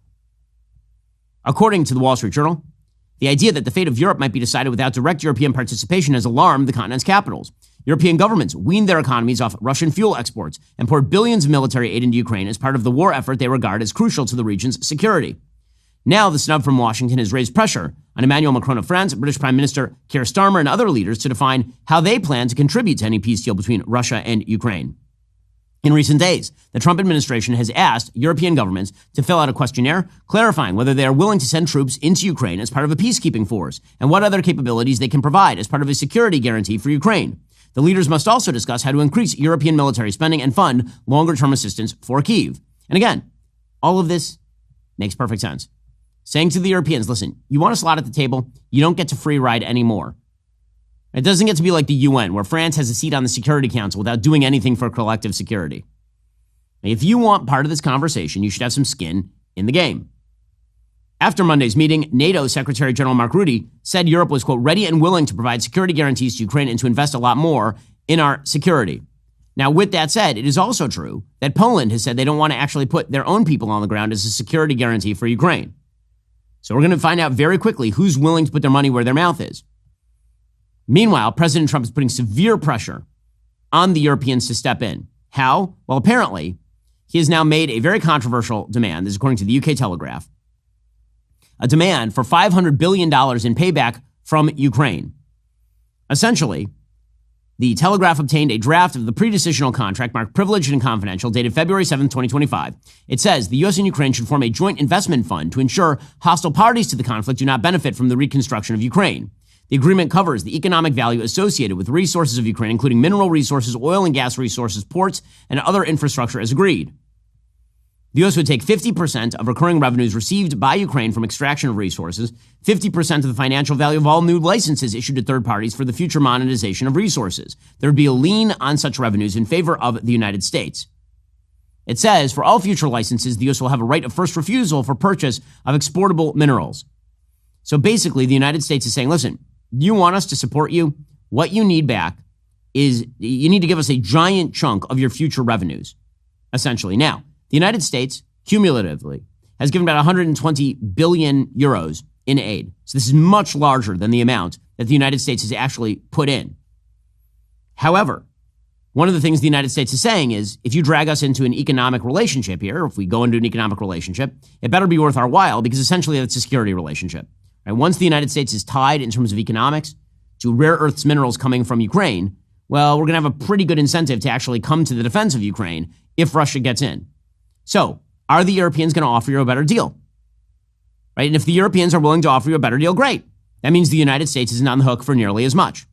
Speaker 1: According to the Wall Street Journal, the idea that the fate of Europe might be decided without direct European participation has alarmed the continent's capitals. European governments weaned their economies off Russian fuel exports and poured billions of military aid into Ukraine as part of the war effort they regard as crucial to the region's security. Now, the snub from Washington has raised pressure on Emmanuel Macron of France, British Prime Minister Keir Starmer, and other leaders to define how they plan to contribute to any peace deal between Russia and Ukraine. In recent days, the Trump administration has asked European governments to fill out a questionnaire clarifying whether they are willing to send troops into Ukraine as part of a peacekeeping force and what other capabilities they can provide as part of a security guarantee for Ukraine. The leaders must also discuss how to increase European military spending and fund longer-term assistance for Kyiv. And again, all of this makes perfect sense. Saying to the Europeans, listen, you want a slot at the table, you don't get to free ride anymore. It doesn't get to be like the UN, where France has a seat on the Security Council without doing anything for collective security. If you want part of this conversation, you should have some skin in the game. After Monday's meeting, NATO Secretary General Mark Rutte said Europe was, quote, ready and willing to provide security guarantees to Ukraine and to invest a lot more in our security. Now, with that said, it is also true that Poland has said they don't want to actually put their own people on the ground as a security guarantee for Ukraine. So we're going to find out very quickly who's willing to put their money where their mouth is. Meanwhile, President Trump is putting severe pressure on the Europeans to step in. How? Well, apparently, he has now made a very controversial demand. This is according to the UK Telegraph. A demand for $500 billion in payback from Ukraine. Essentially, the Telegraph obtained a draft of the pre-decisional contract marked privileged and confidential, dated February 7, 2025. It says the U.S. and Ukraine should form a joint investment fund to ensure hostile parties to the conflict do not benefit from the reconstruction of Ukraine. The agreement covers the economic value associated with resources of Ukraine, including mineral resources, oil and gas resources, ports, and other infrastructure as agreed. The U.S. would take 50% of recurring revenues received by Ukraine from extraction of resources, 50% of the financial value of all new licenses issued to third parties for the future monetization of resources. There would be a lien on such revenues in favor of the United States. It says, for all future licenses, the U.S. will have a right of first refusal for purchase of exportable minerals. So basically, the United States is saying, listen, you want us to support you? What you need back is you need to give us a giant chunk of your future revenues, essentially. Now, the United States, cumulatively, has given about 120 billion euros in aid. So this is much larger than the amount that the United States has actually put in. However, one of the things the United States is saying is, if you drag us into an economic relationship here, if we go into an economic relationship, it better be worth our while, because essentially that's a security relationship. Right? Once the United States is tied in terms of economics to rare earths minerals coming from Ukraine, well, we're going to have a pretty good incentive to actually come to the defense of Ukraine if Russia gets in. So, are the Europeans going to offer you a better deal? Right? And if the Europeans are willing to offer you a better deal, great. That means the United States isn't on the hook for nearly as much.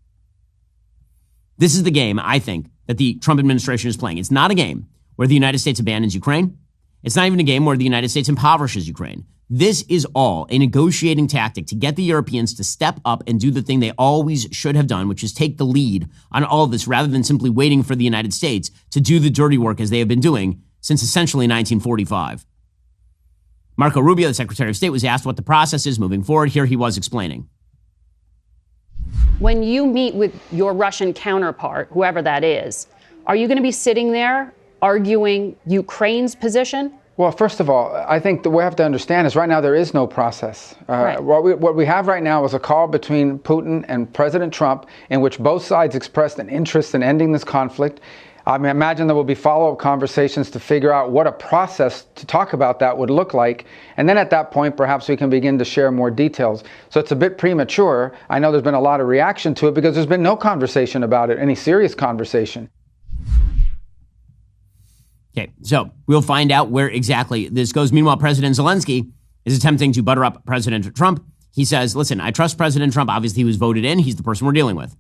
Speaker 1: This is the game, I think, that the Trump administration is playing. It's not a game where the United States abandons Ukraine. It's not even a game where the United States impoverishes Ukraine. This is all a negotiating tactic to get the Europeans to step up and do the thing they always should have done, which is take the lead on all of this rather than simply waiting for the United States to do the dirty work as they have been doing since essentially 1945. Marco Rubio, the Secretary of State, was asked what the process is moving forward. Here he was explaining.
Speaker 14: When you meet with your Russian counterpart, whoever that is, are you going to be sitting there arguing Ukraine's position?
Speaker 15: Well, first of all, I think what we have to understand is right now there is no process.
Speaker 14: Right.
Speaker 15: What we have right now is a call between Putin and President Trump in which both sides expressed an interest in ending this conflict. I mean, imagine there will be follow-up conversations to figure out what a process to talk about that would look like. And then at that point, perhaps we can begin to share more details. So it's a bit premature. I know there's been a lot of reaction to it because there's been no conversation about it, any serious conversation.
Speaker 1: Okay, so we'll find out where exactly this goes. Meanwhile, President Zelensky is attempting to butter up President Trump. He says, listen, I trust President Trump. Obviously, he was voted in. He's the person we're dealing with.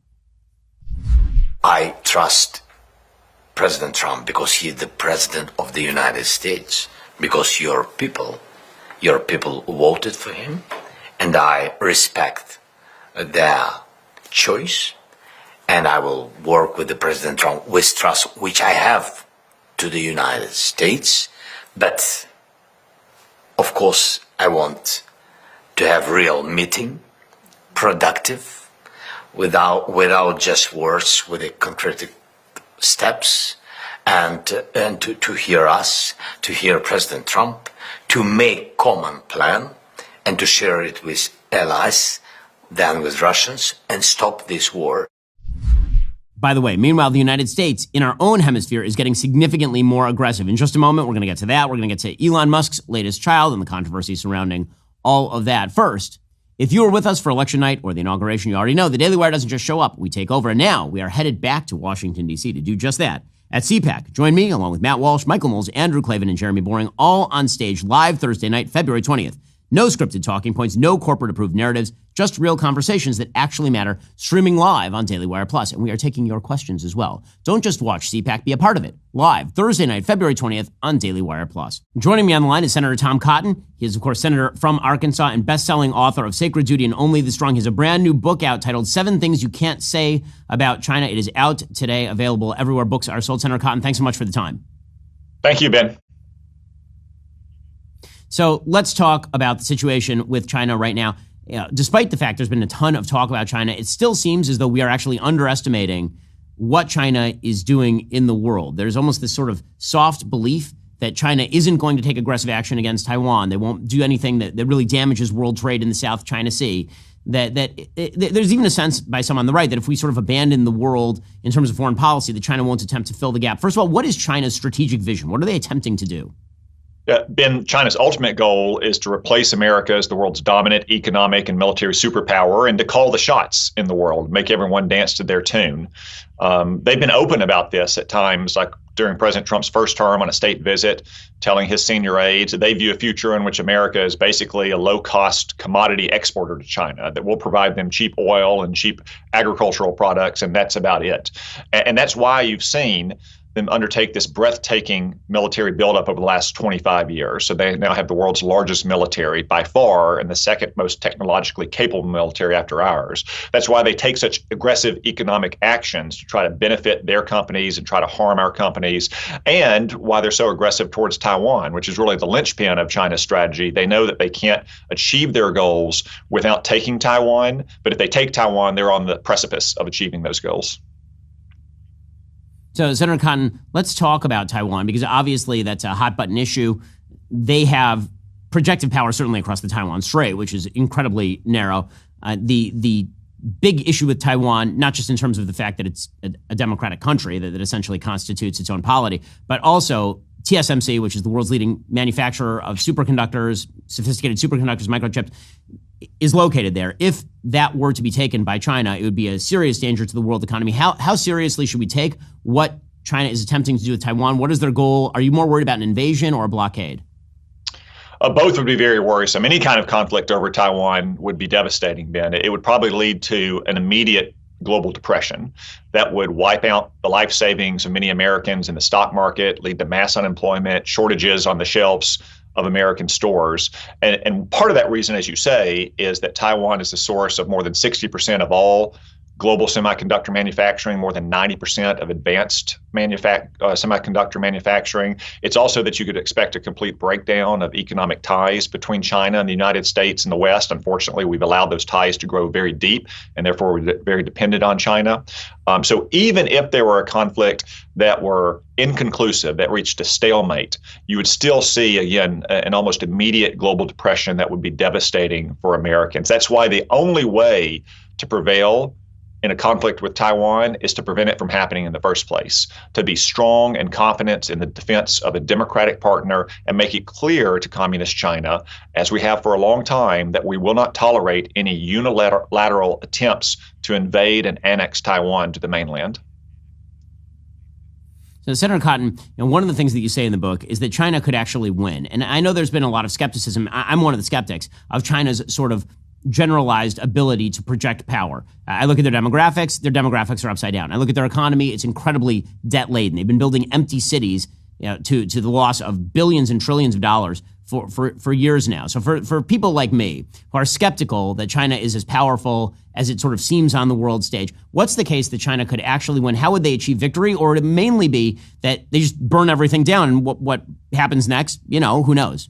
Speaker 12: I trust President Trump because he's the president of the United States, because your people voted for him, and I respect their choice, and I will work with the President Trump with trust, which I have to the United States. But of course, I want to have real meeting, productive, without just words, with the concrete steps, and to hear us, to hear President Trump, to make common plan, and to share it with allies, then with Russians, and stop this war.
Speaker 1: By the way, meanwhile, the United States in our own hemisphere is getting significantly more aggressive. In just a moment, we're going to get to that. We're going to get to Elon Musk's latest child and the controversy surrounding all of that. First, if you were with us for election night or the inauguration, you already know the Daily Wire doesn't just show up. We take over. And now we are headed back to Washington, D.C. to do just that at CPAC. Join me, along with Matt Walsh, Michael Knowles, Andrew Klavan, and Jeremy Boring, all on stage live Thursday night, February 20th. No scripted talking points, no corporate-approved narratives, just real conversations that actually matter, streaming live on Daily Wire Plus. And we are taking your questions as well. Don't just watch CPAC, be a part of it. Live Thursday night, February 20th on Daily Wire Plus. Joining me on the line is Senator Tom Cotton. He is, of course, Senator from Arkansas and best-selling author of Sacred Duty and Only the Strong. He has a brand new book out titled 7 Things You Can't Say About China. It is out today, available everywhere books are sold. Senator Cotton, thanks so much for the time.
Speaker 4: Thank you, Ben.
Speaker 1: So let's talk about the situation with China right now. Despite the fact there's been a ton of talk about China, it still seems as though we are actually underestimating what China is doing in the world. There's almost this sort of soft belief that China isn't going to take aggressive action against Taiwan. They won't do anything that really damages world trade in the South China Sea. There's even a sense by some on the right that if we sort of abandon the world in terms of foreign policy, that China won't attempt to fill the gap. First of all, what is China's strategic vision? What are they attempting to do?
Speaker 4: Ben, China's ultimate goal is to replace America as the world's dominant economic and military superpower and to call the shots in the world, make everyone dance to their tune. They've been open about this at times, like during President Trump's first term on a state visit, telling his senior aides that they view a future in which America is basically a low-cost commodity exporter to China, that will provide them cheap oil and cheap agricultural products, and that's about it. And that's why you've seen them undertake this breathtaking military buildup over the last 25 years. So they now have the world's largest military by far and the second most technologically capable military after ours. That's why they take such aggressive economic actions to try to benefit their companies and try to harm our companies, and why they're so aggressive towards Taiwan, which is really the linchpin of China's strategy. They know that they can't achieve their goals without taking Taiwan, but if they take Taiwan, they're on the precipice of achieving those goals.
Speaker 1: So, Senator Cotton, let's talk about Taiwan, because obviously that's a hot button issue. They have projective power, certainly across the Taiwan Strait, which is incredibly narrow. The big issue with Taiwan, not just in terms of the fact that it's a democratic country that essentially constitutes its own polity, but also TSMC, which is the world's leading manufacturer of superconductors, sophisticated superconductors, microchips, is located there. If that were to be taken by China, it would be a serious danger to the world economy. How seriously should we take what China is attempting to do with Taiwan? What is their goal? Are you more worried about an invasion or a blockade?
Speaker 4: Both would be very worrisome. Any kind of conflict over Taiwan would be devastating, Ben. It would probably lead to an immediate global depression that would wipe out the life savings of many Americans in the stock market, lead to mass unemployment, shortages on the shelves of American stores. And part of that reason, as you say, is that Taiwan is the source of more than 60% of all global semiconductor manufacturing, more than 90% of advanced semiconductor manufacturing. It's also that you could expect a complete breakdown of economic ties between China and the United States and the West. Unfortunately, we've allowed those ties to grow very deep, and therefore we're very dependent on China. So even if there were a conflict that were inconclusive, that reached a stalemate, you would still see, again, an almost immediate global depression that would be devastating for Americans. That's why the only way to prevail in a conflict with Taiwan is to prevent it from happening in the first place, to be strong and confident in the defense of a democratic partner and make it clear to communist China, as we have for a long time, that we will not tolerate any unilateral attempts to invade and annex Taiwan to the mainland.
Speaker 1: So, Senator Cotton, one of the things that you say in the book is that China could actually win. And I know there's been a lot of skepticism. I'm one of the skeptics of China's sort of generalized ability to project power. I look at their demographics are upside down. I look at their economy, it's incredibly debt-laden. They've been building empty cities to the loss of billions and trillions of dollars for years now. So for people like me who are skeptical that China is as powerful as it sort of seems on the world stage, what's the case that China could actually win? How would they achieve victory? Or would it mainly be that they just burn everything down, and what happens next, who knows?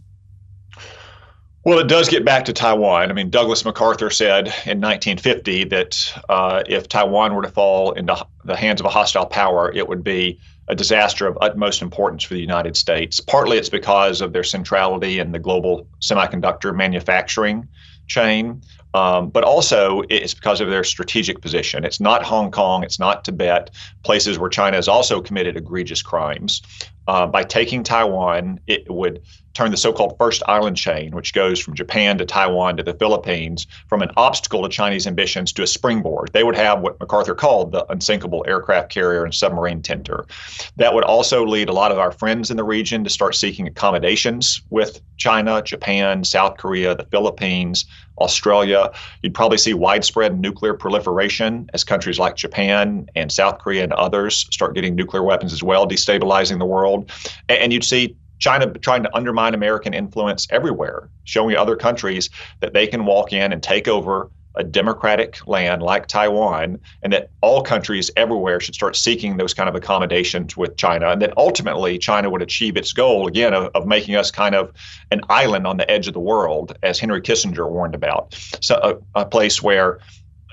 Speaker 16: Well, it does get back to Taiwan. I mean, Douglas MacArthur said in 1950 that if Taiwan were to fall into the hands of a hostile power, it would be a disaster of utmost importance for the United States. Partly it's because of their centrality in the global semiconductor manufacturing chain, but also it's because of their strategic position. It's not Hong Kong, it's not Tibet, places where China has also committed egregious crimes. By taking Taiwan, it would turn the so-called first island chain, which goes from Japan to Taiwan to the Philippines, from an obstacle to Chinese ambitions to a springboard. They would have what MacArthur called the unsinkable aircraft carrier and submarine tender. That would also lead a lot of our friends in the region to start seeking accommodations with China, Japan, South Korea, the Philippines, Australia. You'd probably see widespread nuclear proliferation as countries like Japan and South Korea and others start getting nuclear weapons as well, destabilizing the world. And you'd see China trying to undermine American influence everywhere, showing other countries that they can walk in and take over a democratic land like Taiwan, and that all countries everywhere should start seeking those kind of accommodations with China, and that ultimately China would achieve its goal, again, of making us kind of an island on the edge of the world, as Henry Kissinger warned about. So a place where,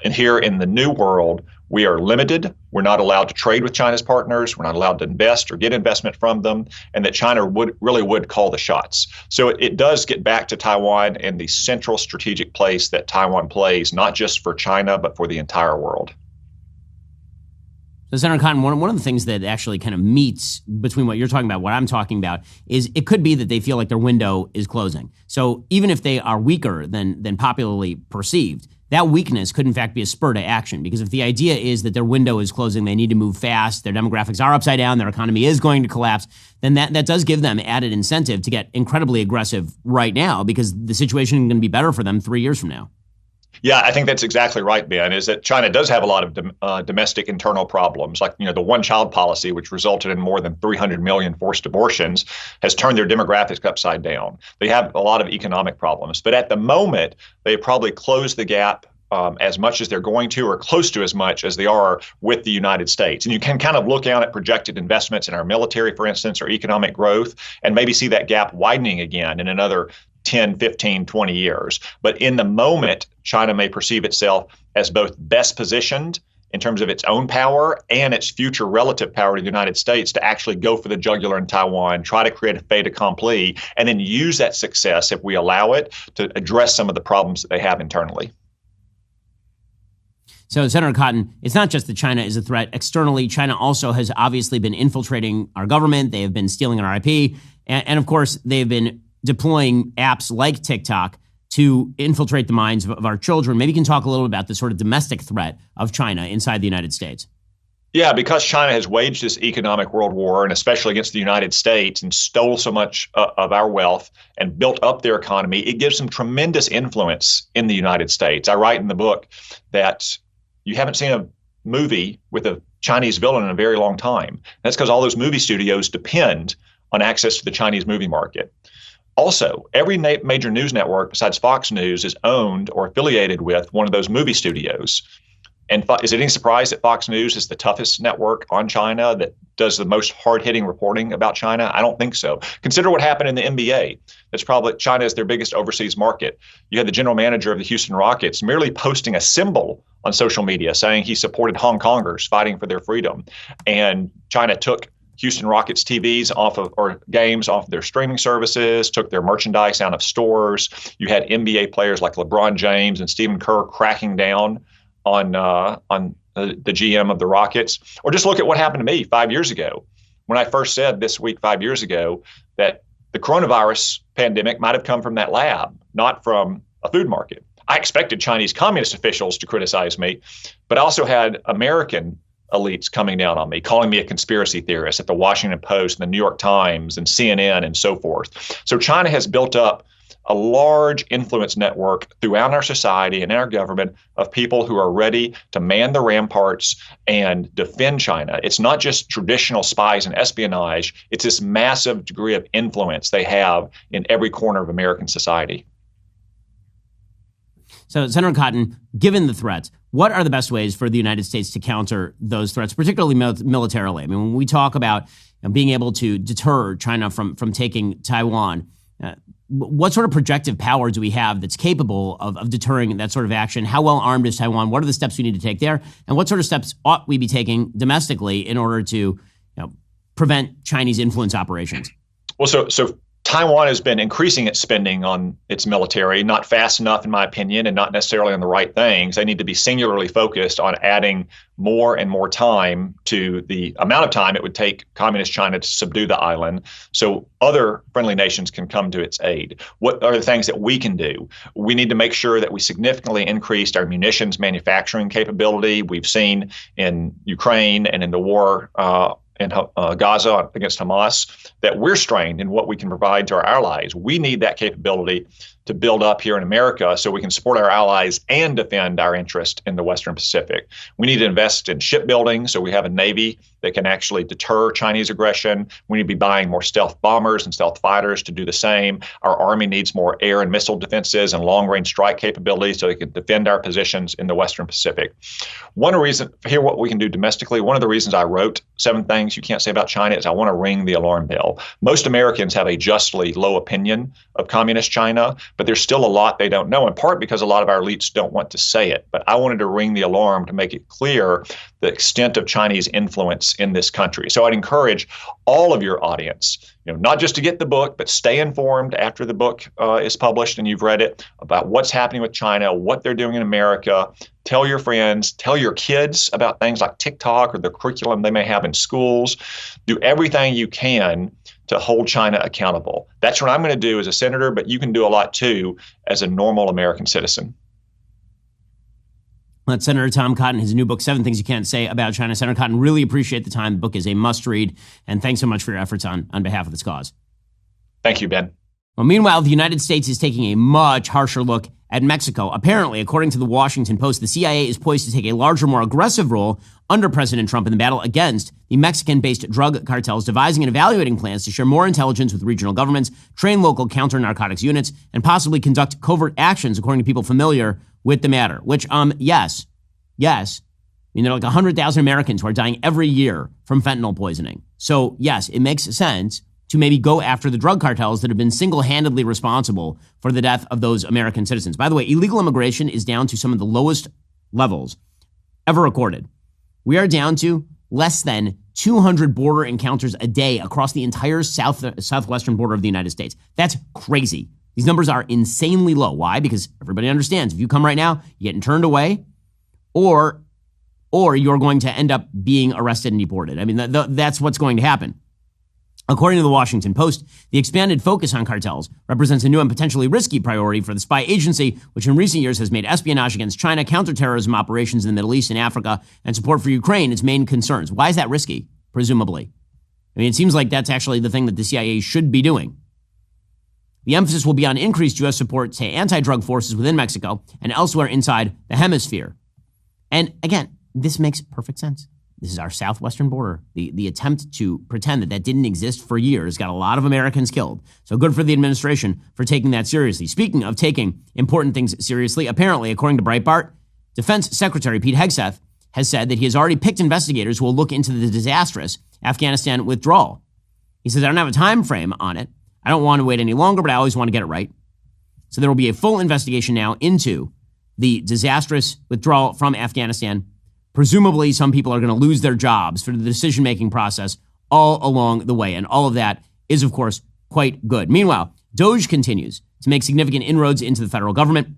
Speaker 16: and here in the new world, we are limited. We're not allowed to trade with China's partners. We're not allowed to invest or get investment from them, and that China would call the shots. So it does get back to Taiwan and the central strategic place that Taiwan plays, not just for China, but for the entire world.
Speaker 1: So, Senator Cotton, one of the things that actually kind of meets between what you're talking about, what I'm talking about, is it could be that they feel like their window is closing. So even if they are weaker than popularly perceived, that weakness could in fact be a spur to action, because if the idea is that their window is closing, they need to move fast, their demographics are upside down, their economy is going to collapse, then that does give them added incentive to get incredibly aggressive right now, because the situation is going to be better for them 3 years from now.
Speaker 16: Yeah, I think that's exactly right, Ben, is that China does have a lot of domestic internal problems, like, the one-child policy, which resulted in more than 300 million forced abortions, has turned their demographics upside down. They have a lot of economic problems, but at the moment, they probably closed the gap as much as they're going to, or close to as much as they are with the United States. And you can kind of look out at projected investments in our military, for instance, or economic growth, and maybe see that gap widening again in another 10, 15, 20 years. But in the moment, China may perceive itself as both best positioned in terms of its own power and its future relative power to the United States to actually go for the jugular in Taiwan, try to create a fait accompli, and then use that success, if we allow it, to address some of the problems that they have internally.
Speaker 1: So, Senator Cotton, it's not just that China is a threat externally. China also has obviously been infiltrating our government. They have been stealing our IP. And of course, they've been deploying apps like TikTok to infiltrate the minds of our children. Maybe you can talk a little about the sort of domestic threat of China inside the United States.
Speaker 16: Yeah, because China has waged this economic world war, and especially against the United States, and stole so much of our wealth and built up their economy, it gives them tremendous influence in the United States. I write in the book that you haven't seen a movie with a Chinese villain in a very long time. That's because all those movie studios depend on access to the Chinese movie market. Also, every major news network besides Fox News is owned or affiliated with one of those movie studios. And is it any surprise that Fox News is the toughest network on China, that does the most hard-hitting reporting about China? I don't think so. Consider what happened in the NBA. That's probably China is their biggest overseas market. You had the general manager of the Houston Rockets merely posting a symbol on social media saying he supported Hong Kongers fighting for their freedom. And China took Houston Rockets TVs games off of their streaming services, took their merchandise out of stores. You had NBA players like LeBron James and Stephen Kerr cracking down on the GM of the Rockets. Or just look at what happened to me 5 years ago, when I first said this week 5 years ago that the coronavirus pandemic might have come from that lab, not from a food market. I expected Chinese communist officials to criticize me, but I also had American elites coming down on me, calling me a conspiracy theorist at the Washington Post and the New York Times and CNN and so forth. So China has built up a large influence network throughout our society and in our government of people who are ready to man the ramparts and defend China. It's not just traditional spies and espionage. It's this massive degree of influence they have in every corner of American society.
Speaker 1: So, Senator Cotton, given the threats, what are the best ways for the United States to counter those threats, particularly militarily? I mean, when we talk about being able to deter China from taking Taiwan, what sort of projective power do we have that's capable of deterring that sort of action? How well armed is Taiwan? What are the steps we need to take there? And what sort of steps ought we be taking domestically in order to prevent Chinese influence operations?
Speaker 16: Well, so Taiwan has been increasing its spending on its military, not fast enough, in my opinion, and not necessarily on the right things. They need to be singularly focused on adding more and more time to the amount of time it would take Communist China to subdue the island so other friendly nations can come to its aid. What are the things that we can do? We need to make sure that we significantly increased our munitions manufacturing capability. We've seen in Ukraine and in the war in Gaza against Hamas that we're strained in what we can provide to our allies. We need that capability to build up here in America so we can support our allies and defend our interest in the Western Pacific. We need to invest in shipbuilding so we have a Navy that can actually deter Chinese aggression. We need to be buying more stealth bombers and stealth fighters to do the same. Our Army needs more air and missile defenses and long-range strike capabilities so they can defend our positions in the Western Pacific. One reason, here what we can do domestically, one of the reasons I wrote 7 Things You Can't Say About China is I want to ring the alarm bell. Most Americans have a justly low opinion of Communist China, but there's still a lot they don't know, in part because a lot of our elites don't want to say it. But I wanted to ring the alarm to make it clear the extent of Chinese influence in this country. So I'd encourage all of your audience, not just to get the book, but stay informed after the book is published and you've read it about what's happening with China, what they're doing in America. Tell your friends, tell your kids about things like TikTok or the curriculum they may have in schools. Do everything you can to hold China accountable. That's what I'm going to do as a senator, but you can do a lot too as a normal American citizen.
Speaker 1: That's Senator Tom Cotton, his new book, 7 Things You Can't Say About China. Senator Cotton, really appreciate the time. The book is a must-read, and thanks so much for your efforts on behalf of this cause.
Speaker 16: Thank you, Ben.
Speaker 1: Well, meanwhile, the United States is taking a much harsher look at Mexico. Apparently, according to the Washington Post, the CIA is poised to take a larger, more aggressive role under President Trump in the battle against the Mexican-based drug cartels, devising and evaluating plans to share more intelligence with regional governments, train local counter-narcotics units, and possibly conduct covert actions, according to people familiar with the matter. Which, yes. I mean, there are like 100,000 Americans who are dying every year from fentanyl poisoning. So, yes, it makes sense to maybe go after the drug cartels that have been single-handedly responsible for the death of those American citizens. By the way, illegal immigration is down to some of the lowest levels ever recorded. We are down to less than 200 border encounters a day across the entire southwestern border of the United States. That's crazy. These numbers are insanely low. Why? Because everybody understands if you come right now, you're getting turned away, or you're going to end up being arrested and deported. I mean, that's what's going to happen. According to the Washington Post, the expanded focus on cartels represents a new and potentially risky priority for the spy agency, which in recent years has made espionage against China, counterterrorism operations in the Middle East and Africa, and support for Ukraine its main concerns. Why is that risky, presumably? I mean, it seems like that's actually the thing that the CIA should be doing. The emphasis will be on increased U.S. support to anti-drug forces within Mexico and elsewhere inside the hemisphere. And again, this makes perfect sense. This is our southwestern border. The attempt to pretend that didn't exist for years got a lot of Americans killed. So good for the administration for taking that seriously. Speaking of taking important things seriously, apparently, according to Breitbart, Defense Secretary Pete Hegseth has said that he has already picked investigators who will look into the disastrous Afghanistan withdrawal. He says, I don't have a time frame on it. I don't want to wait any longer, but I always want to get it right. So there will be a full investigation now into the disastrous withdrawal from Afghanistan. Presumably, some people are going to lose their jobs for the decision-making process all along the way. And all of that is, of course, quite good. Meanwhile, DOGE continues to make significant inroads into the federal government.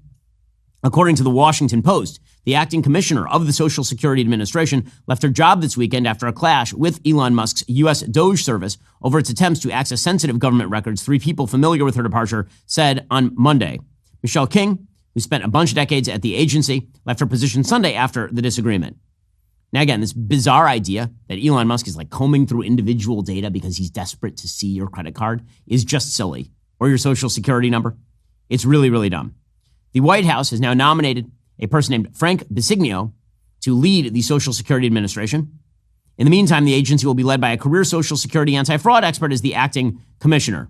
Speaker 1: According to the Washington Post, the acting commissioner of the Social Security Administration left her job this weekend after a clash with Elon Musk's U.S. DOGE service over its attempts to access sensitive government records, 3 people familiar with her departure said on Monday. Michelle King, who spent a bunch of decades at the agency, left her position Sunday after the disagreement. Now, again, this bizarre idea that Elon Musk is like combing through individual data because he's desperate to see your credit card is just silly, or your social security number. It's really, really dumb. The White House has now nominated a person named Frank Bisignio to lead the Social Security Administration. In the meantime, the agency will be led by a career Social Security anti-fraud expert as the acting commissioner.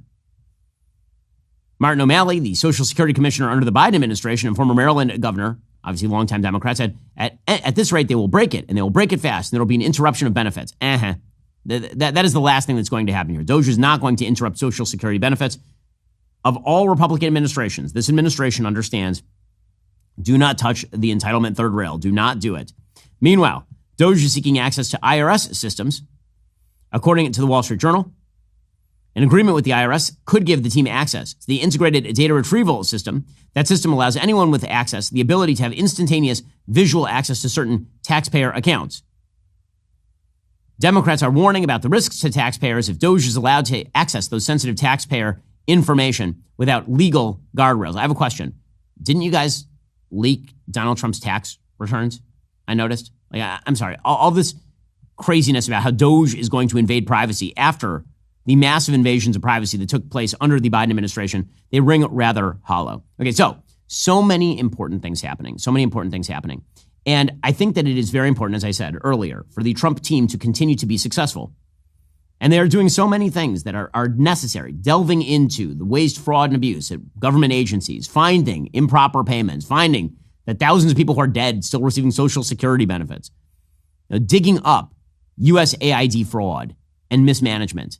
Speaker 1: Martin O'Malley, the Social Security commissioner under the Biden administration and former Maryland governor, obviously longtime Democrat, said, at this rate, they will break it, and they will break it fast, and there will be an interruption of benefits. That is the last thing that's going to happen here. DOGE is not going to interrupt Social Security benefits. Of all Republican administrations, this administration understands, do not touch the entitlement third rail. Do not do it. Meanwhile, DOGE is seeking access to IRS systems. According to the Wall Street Journal, an agreement with the IRS could give the team access to the integrated data retrieval system. That system allows anyone with access the ability to have instantaneous visual access to certain taxpayer accounts. Democrats are warning about the risks to taxpayers if DOGE is allowed to access those sensitive taxpayer information without legal guardrails. I have a question. Didn't you guys leak Donald Trump's tax returns? I noticed. I'm sorry. All this craziness about how DOGE is going to invade privacy after the massive invasions of privacy that took place under the Biden administration, they ring rather hollow. Okay, so many important things happening. And I think that it is very important, as I said earlier, for the Trump team to continue to be successful. And they are doing so many things that are necessary, delving into the waste, fraud, and abuse at government agencies, finding improper payments, finding that thousands of people who are dead still receiving Social Security benefits, digging up USAID fraud and mismanagement,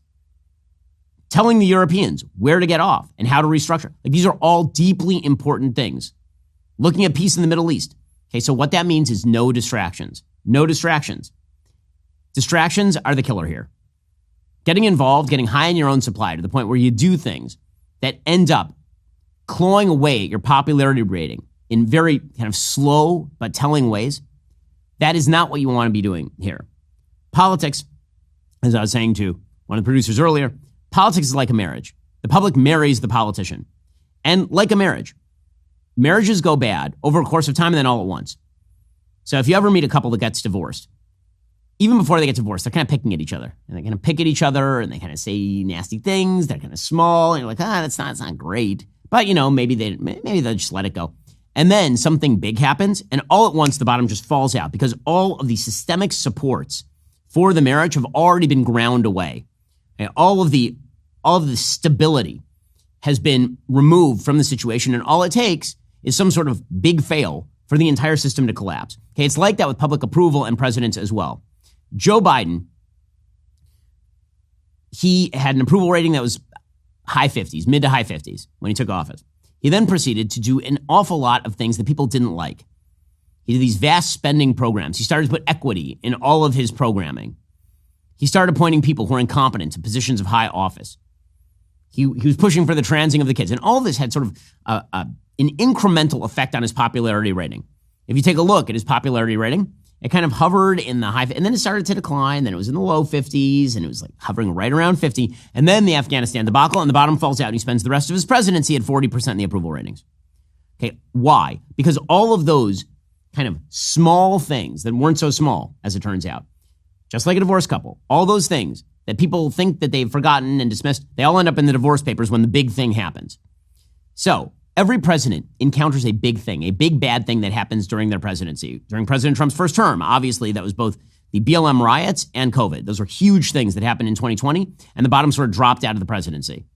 Speaker 1: telling the Europeans where to get off and how to restructure. These are all deeply important things. Looking at peace in the Middle East. Okay, so what that means is no distractions. No distractions. Distractions are the killer here. Getting involved, getting high in your own supply to the point where you do things that end up clawing away at your popularity rating in very kind of slow but telling ways, that is not what you want to be doing here. Politics, as I was saying to one of the producers earlier, politics is like a marriage. The public marries the politician. And like a marriage, marriages go bad over a course of time and then all at once. So if you ever meet a couple that gets divorced, even before they get divorced, they're kind of picking at each other. And they kind of pick at each other and they kind of say nasty things. They're kind of small. And you're like, that's not great. But, maybe they'll just let it go. And then something big happens and all at once the bottom just falls out because all of the systemic supports for the marriage have already been ground away. And all of the stability has been removed from the situation. And all it takes is some sort of big fail for the entire system to collapse. Okay, it's like that with public approval and presidents as well. Joe Biden, he had an approval rating that was high 50s, mid to high 50s when he took office. He then proceeded to do an awful lot of things that people didn't like. He did these vast spending programs. He started to put equity in all of his programming. He started appointing people who are incompetent to positions of high office. He was pushing for the transing of the kids. And all of this had sort of an incremental effect on his popularity rating. If you take a look at his popularity rating, it kind of hovered in the high, and then it started to decline. Then it was in the low 50s, and it was like hovering right around 50. And then the Afghanistan debacle, and the bottom falls out, and he spends the rest of his presidency at 40% in the approval ratings. Okay, why? Because all of those kind of small things that weren't so small, as it turns out, just like a divorced couple, all those things that people think that they've forgotten and dismissed, they all end up in the divorce papers when the big thing happens. So every president encounters a big thing, a big bad thing that happens during their presidency. During President Trump's first term, obviously, that was both the BLM riots and COVID. Those were huge things that happened in 2020, and the bottom sort of dropped out of the presidency.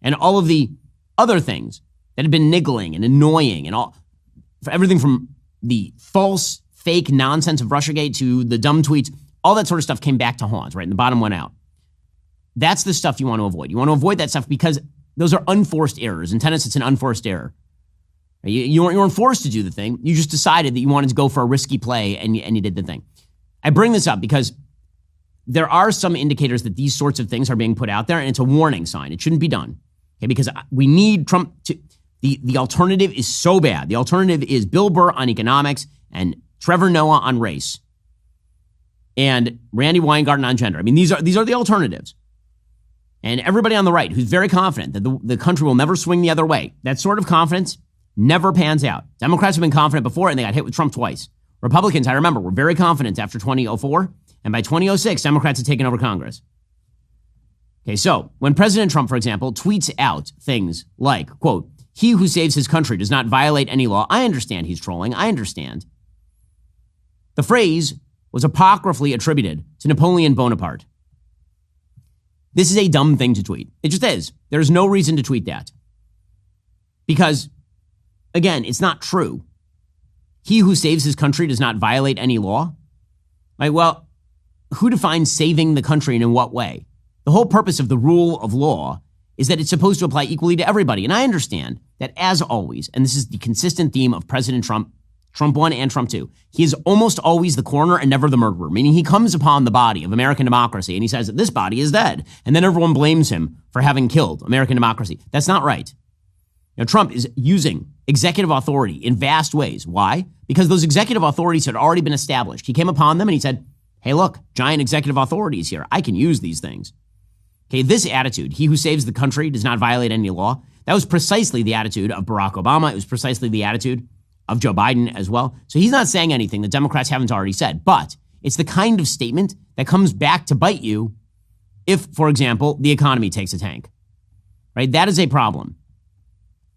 Speaker 1: And all of the other things that had been niggling and annoying and all, everything from the false, fake nonsense of Russiagate to the dumb tweets, all that sort of stuff came back to haunt, right? And the bottom went out. That's the stuff you want to avoid. You want to avoid that stuff because those are unforced errors. In tennis, it's an unforced error. You weren't forced to do the thing. You just decided that you wanted to go for a risky play and you did the thing. I bring this up because there are some indicators that these sorts of things are being put out there, and it's a warning sign. It shouldn't be done. Okay, because we need Trump to... The alternative is so bad. The alternative is Bill Burr on economics and Trevor Noah on race and Randy Weingarten on gender. I mean, these are the alternatives. And everybody on the right who's very confident that the country will never swing the other way, that sort of confidence never pans out. Democrats have been confident before, and they got hit with Trump twice. Republicans, I remember, were very confident after 2004, and by 2006, Democrats had taken over Congress. Okay, so when President Trump, for example, tweets out things like, quote, He who saves his country does not violate any law. I understand he's trolling. I understand. The phrase was apocryphally attributed to Napoleon Bonaparte. This is a dumb thing to tweet. It just is. There's no reason to tweet that. Because, again, it's not true. He who saves his country does not violate any law. Like, well, who defines saving the country and in what way? The whole purpose of the rule of law is that it's supposed to apply equally to everybody. And I understand that, as always, and this is the consistent theme of President Trump, Trump 1 and Trump 2, he is almost always the coroner and never the murderer, meaning he comes upon the body of American democracy and he says that this body is dead. And then everyone blames him for having killed American democracy. That's not right. Now, Trump is using executive authority in vast ways. Why? Because those executive authorities had already been established. He came upon them and he said, hey, look, giant executive authorities here. I can use these things. Okay, this attitude, he who saves the country does not violate any law, that was precisely the attitude of Barack Obama. It was precisely the attitude of Joe Biden as well. So he's not saying anything that Democrats haven't already said, but it's the kind of statement that comes back to bite you if, for example, the economy takes a tank, right? That is a problem.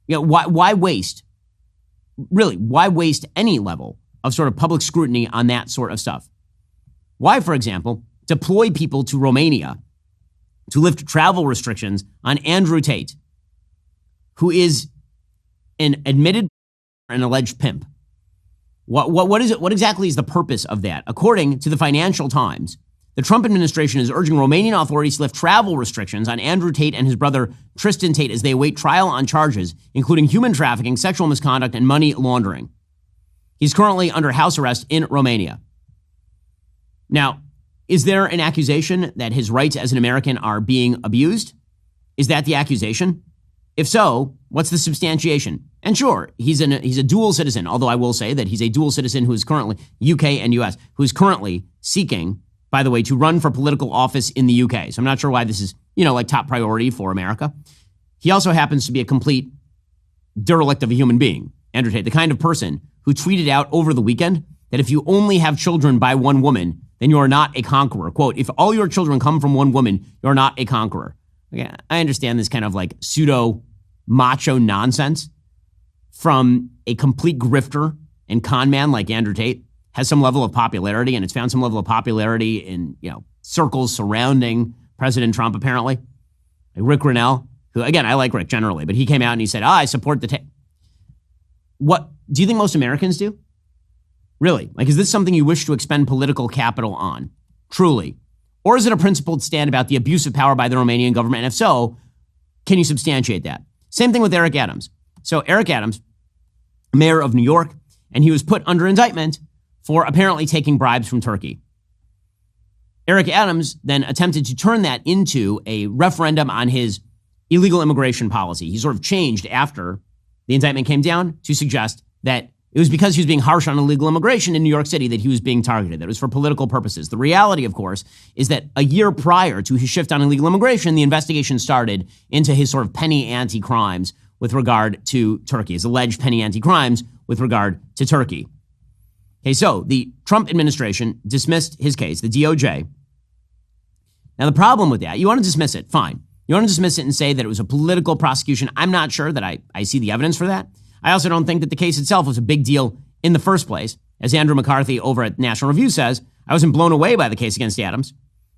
Speaker 1: You know, why waste any level of sort of public scrutiny on that sort of stuff? Why, for example, deploy people to Romania to lift travel restrictions on Andrew Tate, who is an admitted and alleged pimp? What is it? What exactly is the purpose of that? According to the Financial Times, the Trump administration is urging Romanian authorities to lift travel restrictions on Andrew Tate and his brother Tristan Tate as they await trial on charges, including human trafficking, sexual misconduct, and money laundering. He's currently under house arrest in Romania. Now, is there an accusation that his rights as an American are being abused? Is that the accusation? If so, what's the substantiation? And sure, he's a dual citizen, although I will say that he's a dual citizen who is currently UK and US, who is currently seeking, by the way, to run for political office in the UK. So I'm not sure why this is, like top priority for America. He also happens to be a complete derelict of a human being, Andrew Tate, the kind of person who tweeted out over the weekend that if you only have children by one woman, then you are not a conqueror. Quote, if all your children come from one woman, you're not a conqueror. Yeah, I understand this kind of like pseudo macho nonsense from a complete grifter and con man like Andrew Tate has some level of popularity, and it's found some level of popularity in, circles surrounding President Trump, apparently. Like Rick Grinnell, who, again, I like Rick generally, but he came out and he said, I support the Tate. What do you think most Americans do? Really? Like, is this something you wish to expend political capital on? Truly? Or is it a principled stand about the abuse of power by the Romanian government? And if so, can you substantiate that? Same thing with Eric Adams. So Eric Adams, mayor of New York, and he was put under indictment for apparently taking bribes from Turkey. Eric Adams then attempted to turn that into a referendum on his illegal immigration policy. He sort of changed after the indictment came down to suggest that it was because he was being harsh on illegal immigration in New York City that he was being targeted, that it was for political purposes. The reality, of course, is that a year prior to his shift on illegal immigration, the investigation started into his sort of penny ante crimes with regard to Turkey, his alleged penny ante crimes with regard to Turkey. Okay, so the Trump administration dismissed his case, the DOJ. Now, the problem with that, you want to dismiss it, fine. You want to dismiss it and say that it was a political prosecution. I'm not sure that I see the evidence for that. I also don't think that the case itself was a big deal in the first place. As Andrew McCarthy over at National Review says, I wasn't blown away by the case against Adams.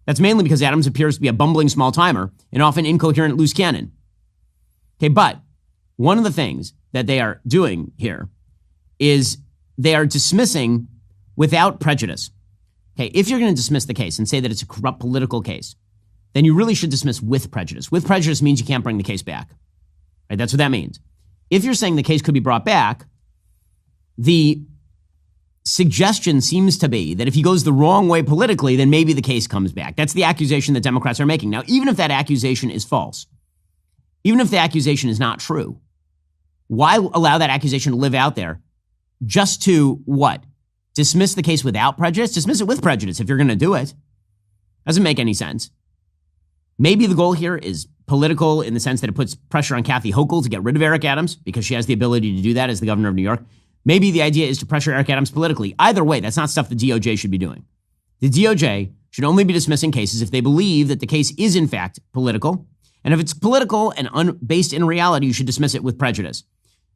Speaker 1: That's mainly because Adams appears to be a bumbling small-timer and often incoherent loose cannon. Okay, but one of the things that they are doing here is they are dismissing without prejudice. Okay, if you're going to dismiss the case and say that it's a corrupt political case, then you really should dismiss with prejudice. With prejudice means you can't bring the case back. Right? That's what that means. If you're saying the case could be brought back, the suggestion seems to be that if he goes the wrong way politically, then maybe the case comes back. That's the accusation that Democrats are making. Now, even if that accusation is false, even if the accusation is not true, why allow that accusation to live out there just to what? Dismiss the case without prejudice? Dismiss it with prejudice if you're going to do it. Doesn't make any sense. Maybe the goal here is political in the sense that it puts pressure on Kathy Hochul to get rid of Eric Adams because she has the ability to do that as the governor of New York. Maybe the idea is to pressure Eric Adams politically. Either way, that's not stuff the DOJ should be doing. The DOJ should only be dismissing cases if they believe that the case is in fact political And if it's political and based in reality, you should dismiss it with prejudice.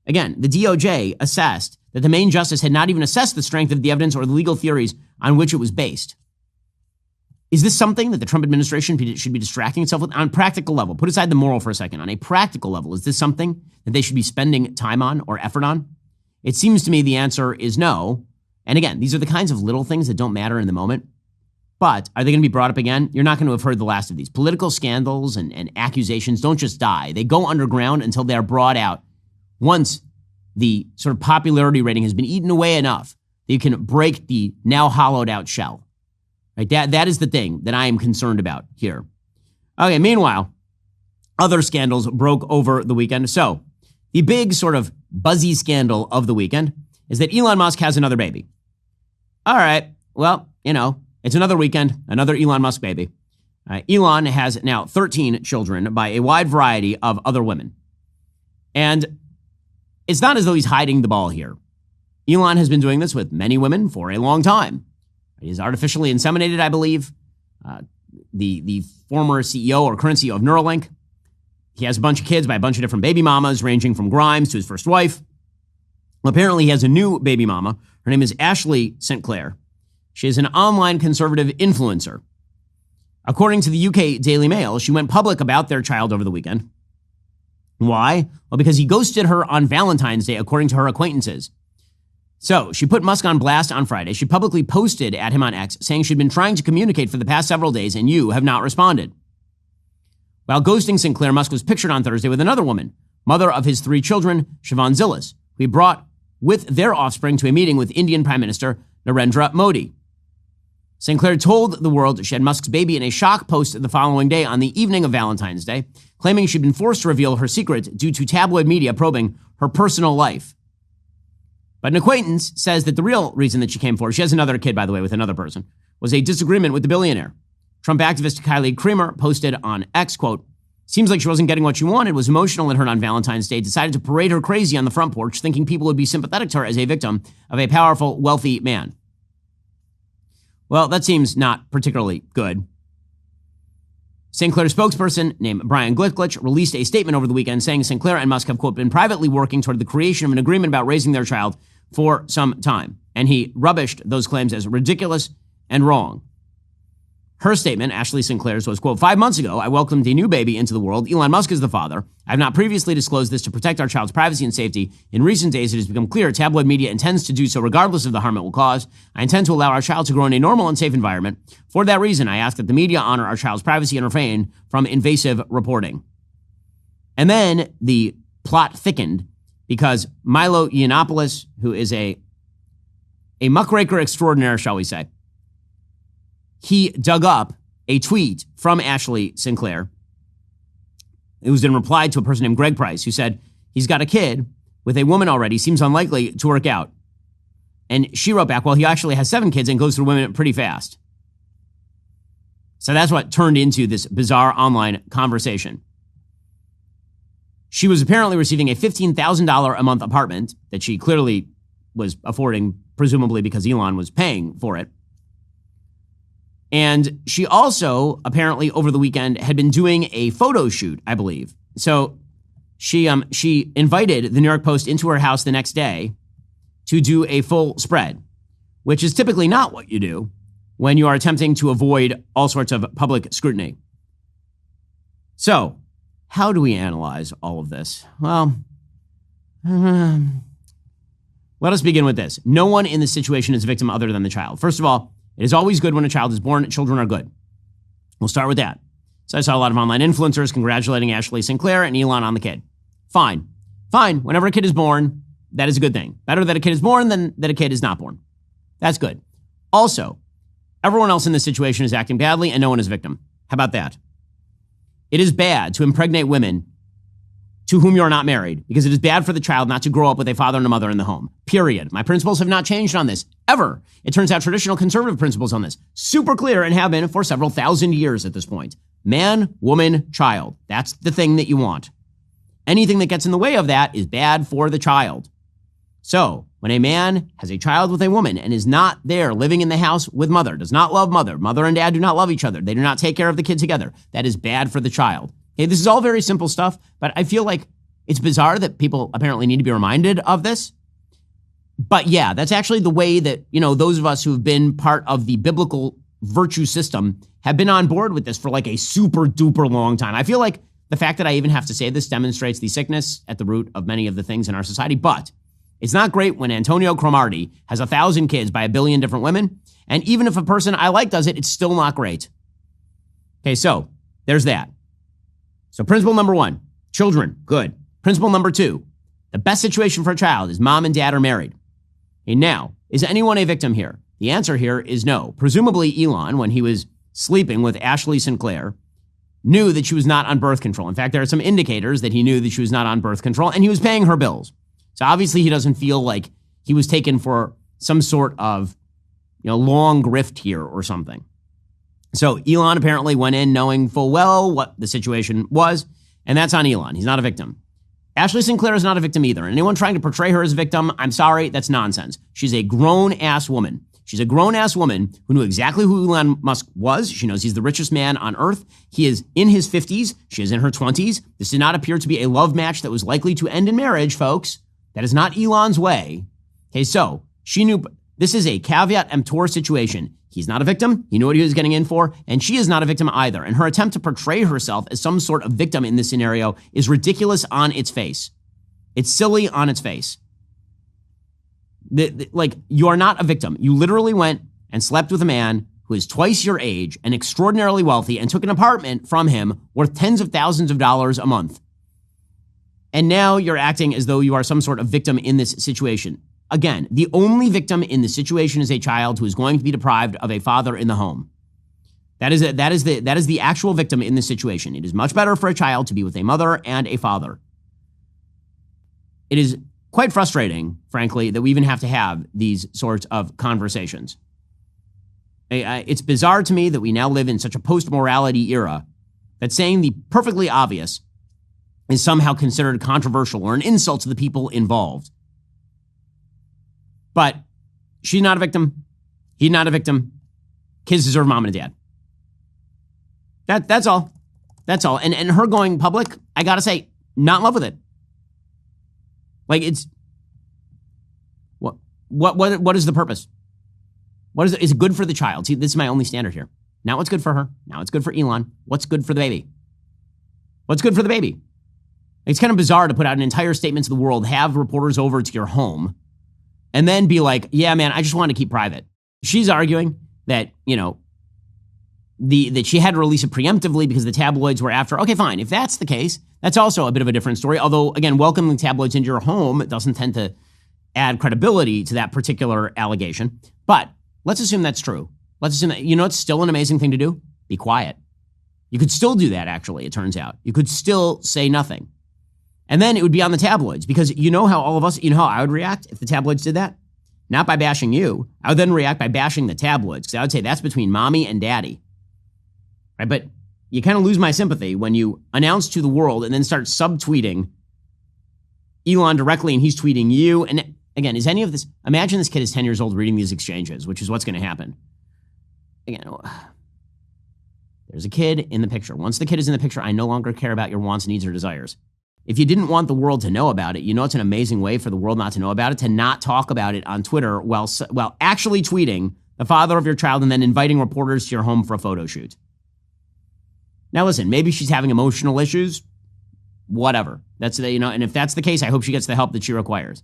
Speaker 1: Again, the DOJ assessed that the main justice had not even assessed the strength of the evidence or the legal theories on which it was based. Is this something that the Trump administration should be distracting itself with on a practical level? Put aside the moral for a second. On a practical level, is this something that they should be spending time on or effort on? It seems to me the answer is no. And again, these are the kinds of little things that don't matter in the moment. But are they going to be brought up again? You're not going to have heard the last of these. Political scandals and accusations don't just die. They go underground until they are brought out. Once the sort of popularity rating has been eaten away enough that you can break the now hollowed out shell. Right? That is the thing that I am concerned about here. Okay, meanwhile, other scandals broke over the weekend. So the big sort of buzzy scandal of the weekend is that Elon Musk has another baby. All right, well, it's another weekend, another Elon Musk baby. Elon has now 13 children by a wide variety of other women. And it's not as though he's hiding the ball here. Elon has been doing this with many women for a long time. He's artificially inseminated, I believe. The former CEO or current CEO of Neuralink. He has a bunch of kids by a bunch of different baby mamas, ranging from Grimes to his first wife. Well, apparently he has a new baby mama. Her name is Ashley St. Clair. She is an online conservative influencer. According to the UK Daily Mail, she went public about their child over the weekend. Why? Well, because he ghosted her on Valentine's Day, according to her acquaintances. So she put Musk on blast on Friday. She publicly posted at him on X, saying she'd been trying to communicate for the past several days and you have not responded. While ghosting St. Clair, Musk was pictured on Thursday with another woman, mother of his 3 children, Siobhan Zillis, who he brought with their offspring to a meeting with Indian Prime Minister Narendra Modi. St. Clair told the world she had Musk's baby in a shock post the following day on the evening of Valentine's Day, claiming she'd been forced to reveal her secret due to tabloid media probing her personal life. But an acquaintance says that the real reason that she came forward, she has another kid, by the way, with another person, was a disagreement with the billionaire. Trump activist Kylie Kramer posted on X, quote, "Seems like she wasn't getting what she wanted, was emotional and hurt on Valentine's Day, decided to parade her crazy on the front porch, thinking people would be sympathetic to her as a victim of a powerful, wealthy man." Well, that seems not particularly good. St. Clair's spokesperson named Brian Glitch released a statement over the weekend saying St. Clair and Musk have, quote, been privately working toward the creation of an agreement about raising their child for some time. And he rubbished those claims as ridiculous and wrong. Her statement, Ashley St. Clair's, was, quote, 5 months ago, I welcomed a new baby into the world. Elon Musk is the father. I have not previously disclosed this to protect our child's privacy and safety. In recent days, it has become clear tabloid media intends to do so regardless of the harm it will cause. I intend to allow our child to grow in a normal and safe environment. For that reason, I ask that the media honor our child's privacy and refrain from invasive reporting. And then the plot thickened because Milo Yiannopoulos, who is a muckraker extraordinaire, shall we say, he dug up a tweet from Ashley St. Clair. It was in reply to a person named Greg Price, who said, he's got a kid with a woman already, seems unlikely to work out. And she wrote back, well, he actually has 7 kids and goes through women pretty fast. So that's what turned into this bizarre online conversation. She was apparently receiving a $15,000 a month apartment that she clearly was affording, presumably because Elon was paying for it. And she also, apparently over the weekend, had been doing a photo shoot, I believe. So she invited the New York Post into her house the next day to do a full spread, which is typically not what you do when you are attempting to avoid all sorts of public scrutiny. So how do we analyze all of this? Well, let us begin with this. No one in this situation is a victim other than the child. First of all, it is always good when a child is born. Children are good. We'll start with that. So I saw a lot of online influencers congratulating Ashley St. Clair and Elon on the kid. Fine. Whenever a kid is born, that is a good thing. Better that a kid is born than that a kid is not born. That's good. Also, everyone else in this situation is acting badly and no one is a victim. How about that? It is bad to impregnate women to whom you are not married because it is bad for the child not to grow up with a father and a mother in the home. Period. My principles have not changed on this, ever. It turns out traditional conservative principles on this, super clear and have been for several thousand years at this point. Man, woman, child. That's the thing that you want. Anything that gets in the way of that is bad for the child. So when a man has a child with a woman and is not there living in the house with mother, does not love mother and dad do not love each other, they do not take care of the kid together, that is bad for the child. Okay, this is all very simple stuff, but I feel like it's bizarre that people apparently need to be reminded of this. But yeah, that's actually the way that, those of us who have been part of the biblical virtue system have been on board with this for like a super duper long time. I feel like the fact that I even have to say this demonstrates the sickness at the root of many of the things in our society. But it's not great when Antonio Cromartie has 1,000 kids by 1 billion different women. And even if a person I like does it, it's still not great. Okay, so there's that. So principle number 1, children, good. Principle number 2, the best situation for a child is mom and dad are married. And now, is anyone a victim here? The answer here is no. Presumably Elon, when he was sleeping with Ashley Sinclair, knew that she was not on birth control. In fact, there are some indicators that he knew that she was not on birth control, and he was paying her bills. So obviously he doesn't feel like he was taken for some sort of, long grift here or something. So Elon apparently went in knowing full well what the situation was, and that's on Elon. He's not a victim. Ashley Sinclair is not a victim either. And anyone trying to portray her as a victim, I'm sorry, that's nonsense. She's a grown-ass woman. She's a grown-ass woman who knew exactly who Elon Musk was. She knows he's the richest man on earth. He is in his 50s. She is in her 20s. This did not appear to be a love match that was likely to end in marriage, folks. That is not Elon's way. Okay, so she knew this is a caveat emptor situation. He's not a victim. He knew what he was getting in for. And she is not a victim either. And her attempt to portray herself as some sort of victim in this scenario is ridiculous on its face. It's silly on its face. You are not a victim. You literally went and slept with a man who is twice your age and extraordinarily wealthy and took an apartment from him worth tens of thousands of dollars a month. And now you're acting as though you are some sort of victim in this situation. Again, the only victim in the situation is a child who is going to be deprived of a father in the home. That is the actual victim in this situation. It is much better for a child to be with a mother and a father. It is quite frustrating, frankly, that we even have to have these sorts of conversations. It's bizarre to me that we now live in such a post-morality era that saying the perfectly obvious is somehow considered controversial or an insult to the people involved. But she's not a victim. He's not a victim. Kids deserve mom and dad. That's all. That's all. And her going public, I gotta say, not in love with it. Like it's what is the purpose? What is it? Is it good for the child? See, this is my only standard here. Now what's good for her? Now it's good for Elon. What's good for the baby? What's good for the baby? It's kind of bizarre to put out an entire statement to the world, have reporters over to your home, and then be like, yeah, man, I just want to keep private. She's arguing that, that she had to release it preemptively because the tabloids were after her. Okay, fine. If that's the case, that's also a bit of a different story. Although, again, welcoming tabloids into your home doesn't tend to add credibility to that particular allegation. But let's assume that's true. Let's assume that, it's still an amazing thing to do. Be quiet. You could still do that, actually, it turns out. You could still say nothing. And then it would be on the tabloids because how all of us, how I would react if the tabloids did that? Not by bashing you. I would then react by bashing the tabloids because I would say that's between mommy and daddy. Right? But you kind of lose my sympathy when you announce to the world and then start subtweeting Elon directly and he's tweeting you. And again, is any of this, imagine this kid is 10 years old reading these exchanges, which is what's going to happen. Again, there's a kid in the picture. Once the kid is in the picture, I no longer care about your wants, needs, or desires. If you didn't want the world to know about it, it's an amazing way for the world not to know about it, to not talk about it on Twitter while actually tweeting the father of your child and then inviting reporters to your home for a photo shoot. Now listen, maybe she's having emotional issues, whatever. That's and if that's the case, I hope she gets the help that she requires.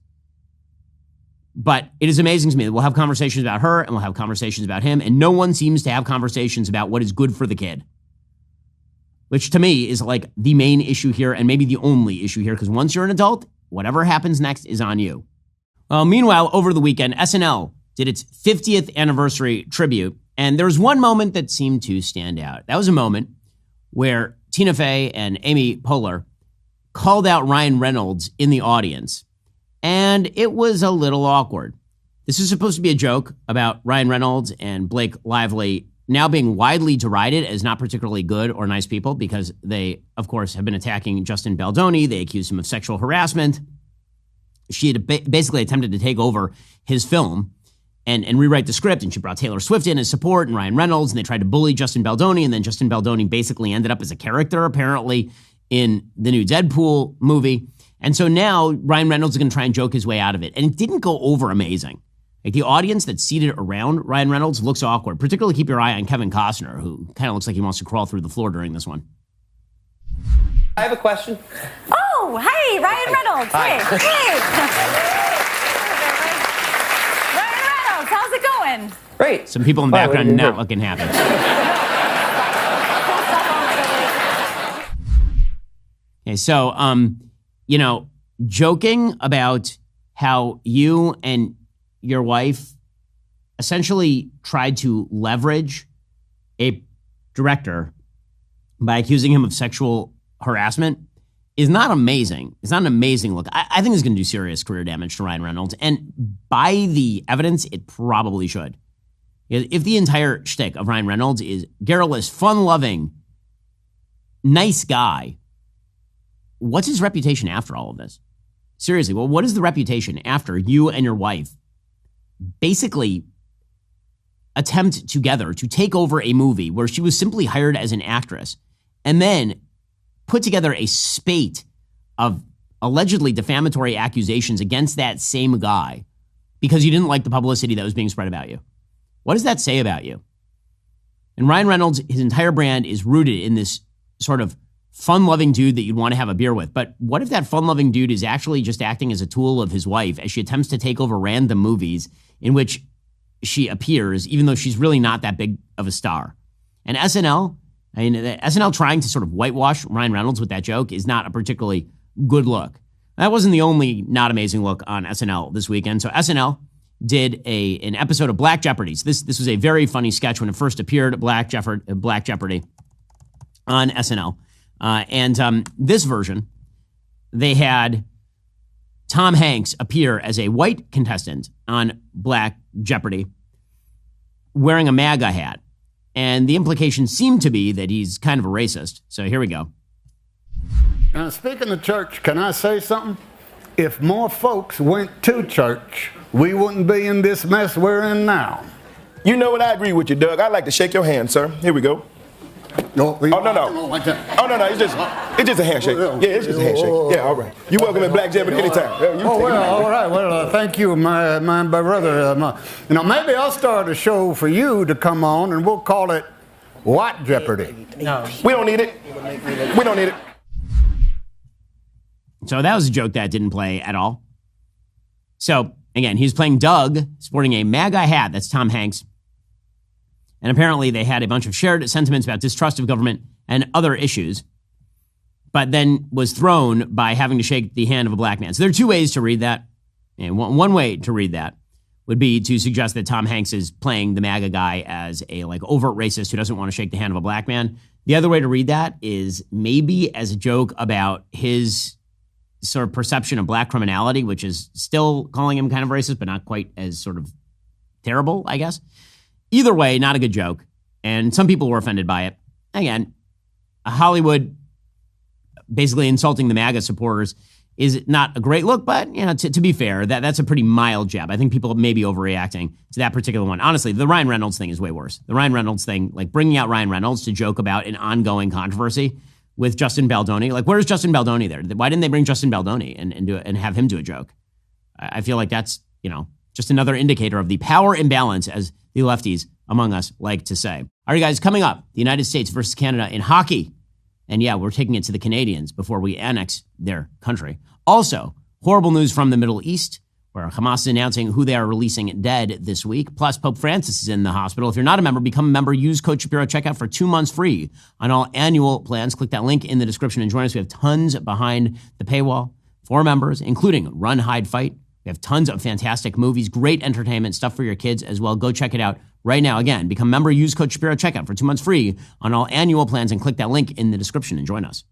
Speaker 1: But it is amazing to me that we'll have conversations about her and we'll have conversations about him, and no one seems to have conversations about what is good for the kid. Which to me is like the main issue here and maybe the only issue here, because once you're an adult, whatever happens next is on you. Well, meanwhile, over the weekend, SNL did its 50th anniversary tribute, and there was one moment that seemed to stand out. That was a moment where Tina Fey and Amy Poehler called out Ryan Reynolds in the audience, and it was a little awkward. This is supposed to be a joke about Ryan Reynolds and Blake Lively now being widely derided as not particularly good or nice people because they, of course, have been attacking Justin Baldoni. They accused him of sexual harassment. She had basically attempted to take over his film. and rewrite the script. And she brought Taylor Swift in as support and Ryan Reynolds, and they tried to bully Justin Baldoni. And then Justin Baldoni basically ended up as a character, apparently, in the new Deadpool movie. And so now Ryan Reynolds is going to try and joke his way out of it. And it didn't go over amazing. Like, the audience that's seated around Ryan Reynolds looks awkward. Particularly keep your eye on Kevin Costner, who kind of looks like he wants to crawl through the floor during this one.
Speaker 17: I have a question.
Speaker 18: Oh, hey, Ryan Reynolds.
Speaker 17: Hi.
Speaker 18: Hey. Ryan Reynolds, how's it going?
Speaker 17: Great.
Speaker 1: Some people in the background not looking happy. Okay, so, joking about how you and your wife essentially tried to leverage a director by accusing him of sexual harassment is not amazing. It's not an amazing look. I think it's going to do serious career damage to Ryan Reynolds. And by the evidence, it probably should. If the entire shtick of Ryan Reynolds is garrulous, fun-loving, nice guy, what's his reputation after all of this? Seriously, well, what is the reputation after you and your wife basically attempt together to take over a movie where she was simply hired as an actress and then put together a spate of allegedly defamatory accusations against that same guy because you didn't like the publicity that was being spread about you? What does that say about you? And Ryan Reynolds, his entire brand is rooted in this sort of fun-loving dude that you'd want to have a beer with. But what if that fun-loving dude is actually just acting as a tool of his wife as she attempts to take over random movies in which she appears, even though she's really not that big of a star? And SNL trying to sort of whitewash Ryan Reynolds with that joke is not a particularly good look. That wasn't the only not amazing look on SNL this weekend. So SNL did an episode of Black Jeopardy. So this was a very funny sketch when it first appeared, Black Jeopardy on SNL. And this version, they had Tom Hanks appear as a white contestant on Black Jeopardy wearing a MAGA hat. And the implication seemed to be that he's kind of a racist. So here we go.
Speaker 19: Now, speaking of church, can I say something? If more folks went to church, we wouldn't be in this mess we're in now.
Speaker 20: You know what? I agree with you, Doug. I'd like to shake your hand, sir. Here we go.
Speaker 19: No.
Speaker 20: Oh, no.
Speaker 19: Like that.
Speaker 20: Oh, no. It's just a handshake. Yeah, it's just a handshake. Yeah, all right. You're welcome at Black Jeopardy anytime.
Speaker 19: All right. Well, thank you, my brother. Maybe I'll start a show for you to come on, and we'll call it White Jeopardy.
Speaker 20: No. We don't need it. We don't need it.
Speaker 1: So that was a joke that didn't play at all. So, again, he's playing Doug, sporting a MAGA hat. That's Tom Hanks. And apparently they had a bunch of shared sentiments about distrust of government and other issues, but then was thrown by having to shake the hand of a black man. So there are two ways to read that. And one way to read that would be to suggest that Tom Hanks is playing the MAGA guy as a overt racist who doesn't want to shake the hand of a black man. The other way to read that is maybe as a joke about his sort of perception of black criminality, which is still calling him kind of racist, but not quite as sort of terrible, I guess. Either way, not a good joke. And some people were offended by it. Again, Hollywood basically insulting the MAGA supporters is not a great look, but to be fair, that's a pretty mild jab. I think people may be overreacting to that particular one. Honestly, the Ryan Reynolds thing is way worse. The Ryan Reynolds thing, bringing out Ryan Reynolds to joke about an ongoing controversy with Justin Baldoni. Where's Justin Baldoni there? Why didn't they bring Justin Baldoni and have him do a joke? I feel like that's, just another indicator of the power imbalance, as the lefties among us like to say. All right, guys, coming up, the United States versus Canada in hockey. And yeah, we're taking it to the Canadians before we annex their country. Also, horrible news from the Middle East, where Hamas is announcing who they are releasing dead this week. Plus, Pope Francis is in the hospital. If you're not a member, become a member. Use code Shapiro checkout for 2 months free on all annual plans. Click that link in the description and join us. We have tons behind the paywall for members, including Run, Hide, Fight. We have tons of fantastic movies, great entertainment, stuff for your kids as well. Go check it out right now. Again, become a member. Use code Shapiro checkout for 2 months free on all annual plans and click that link in the description and join us.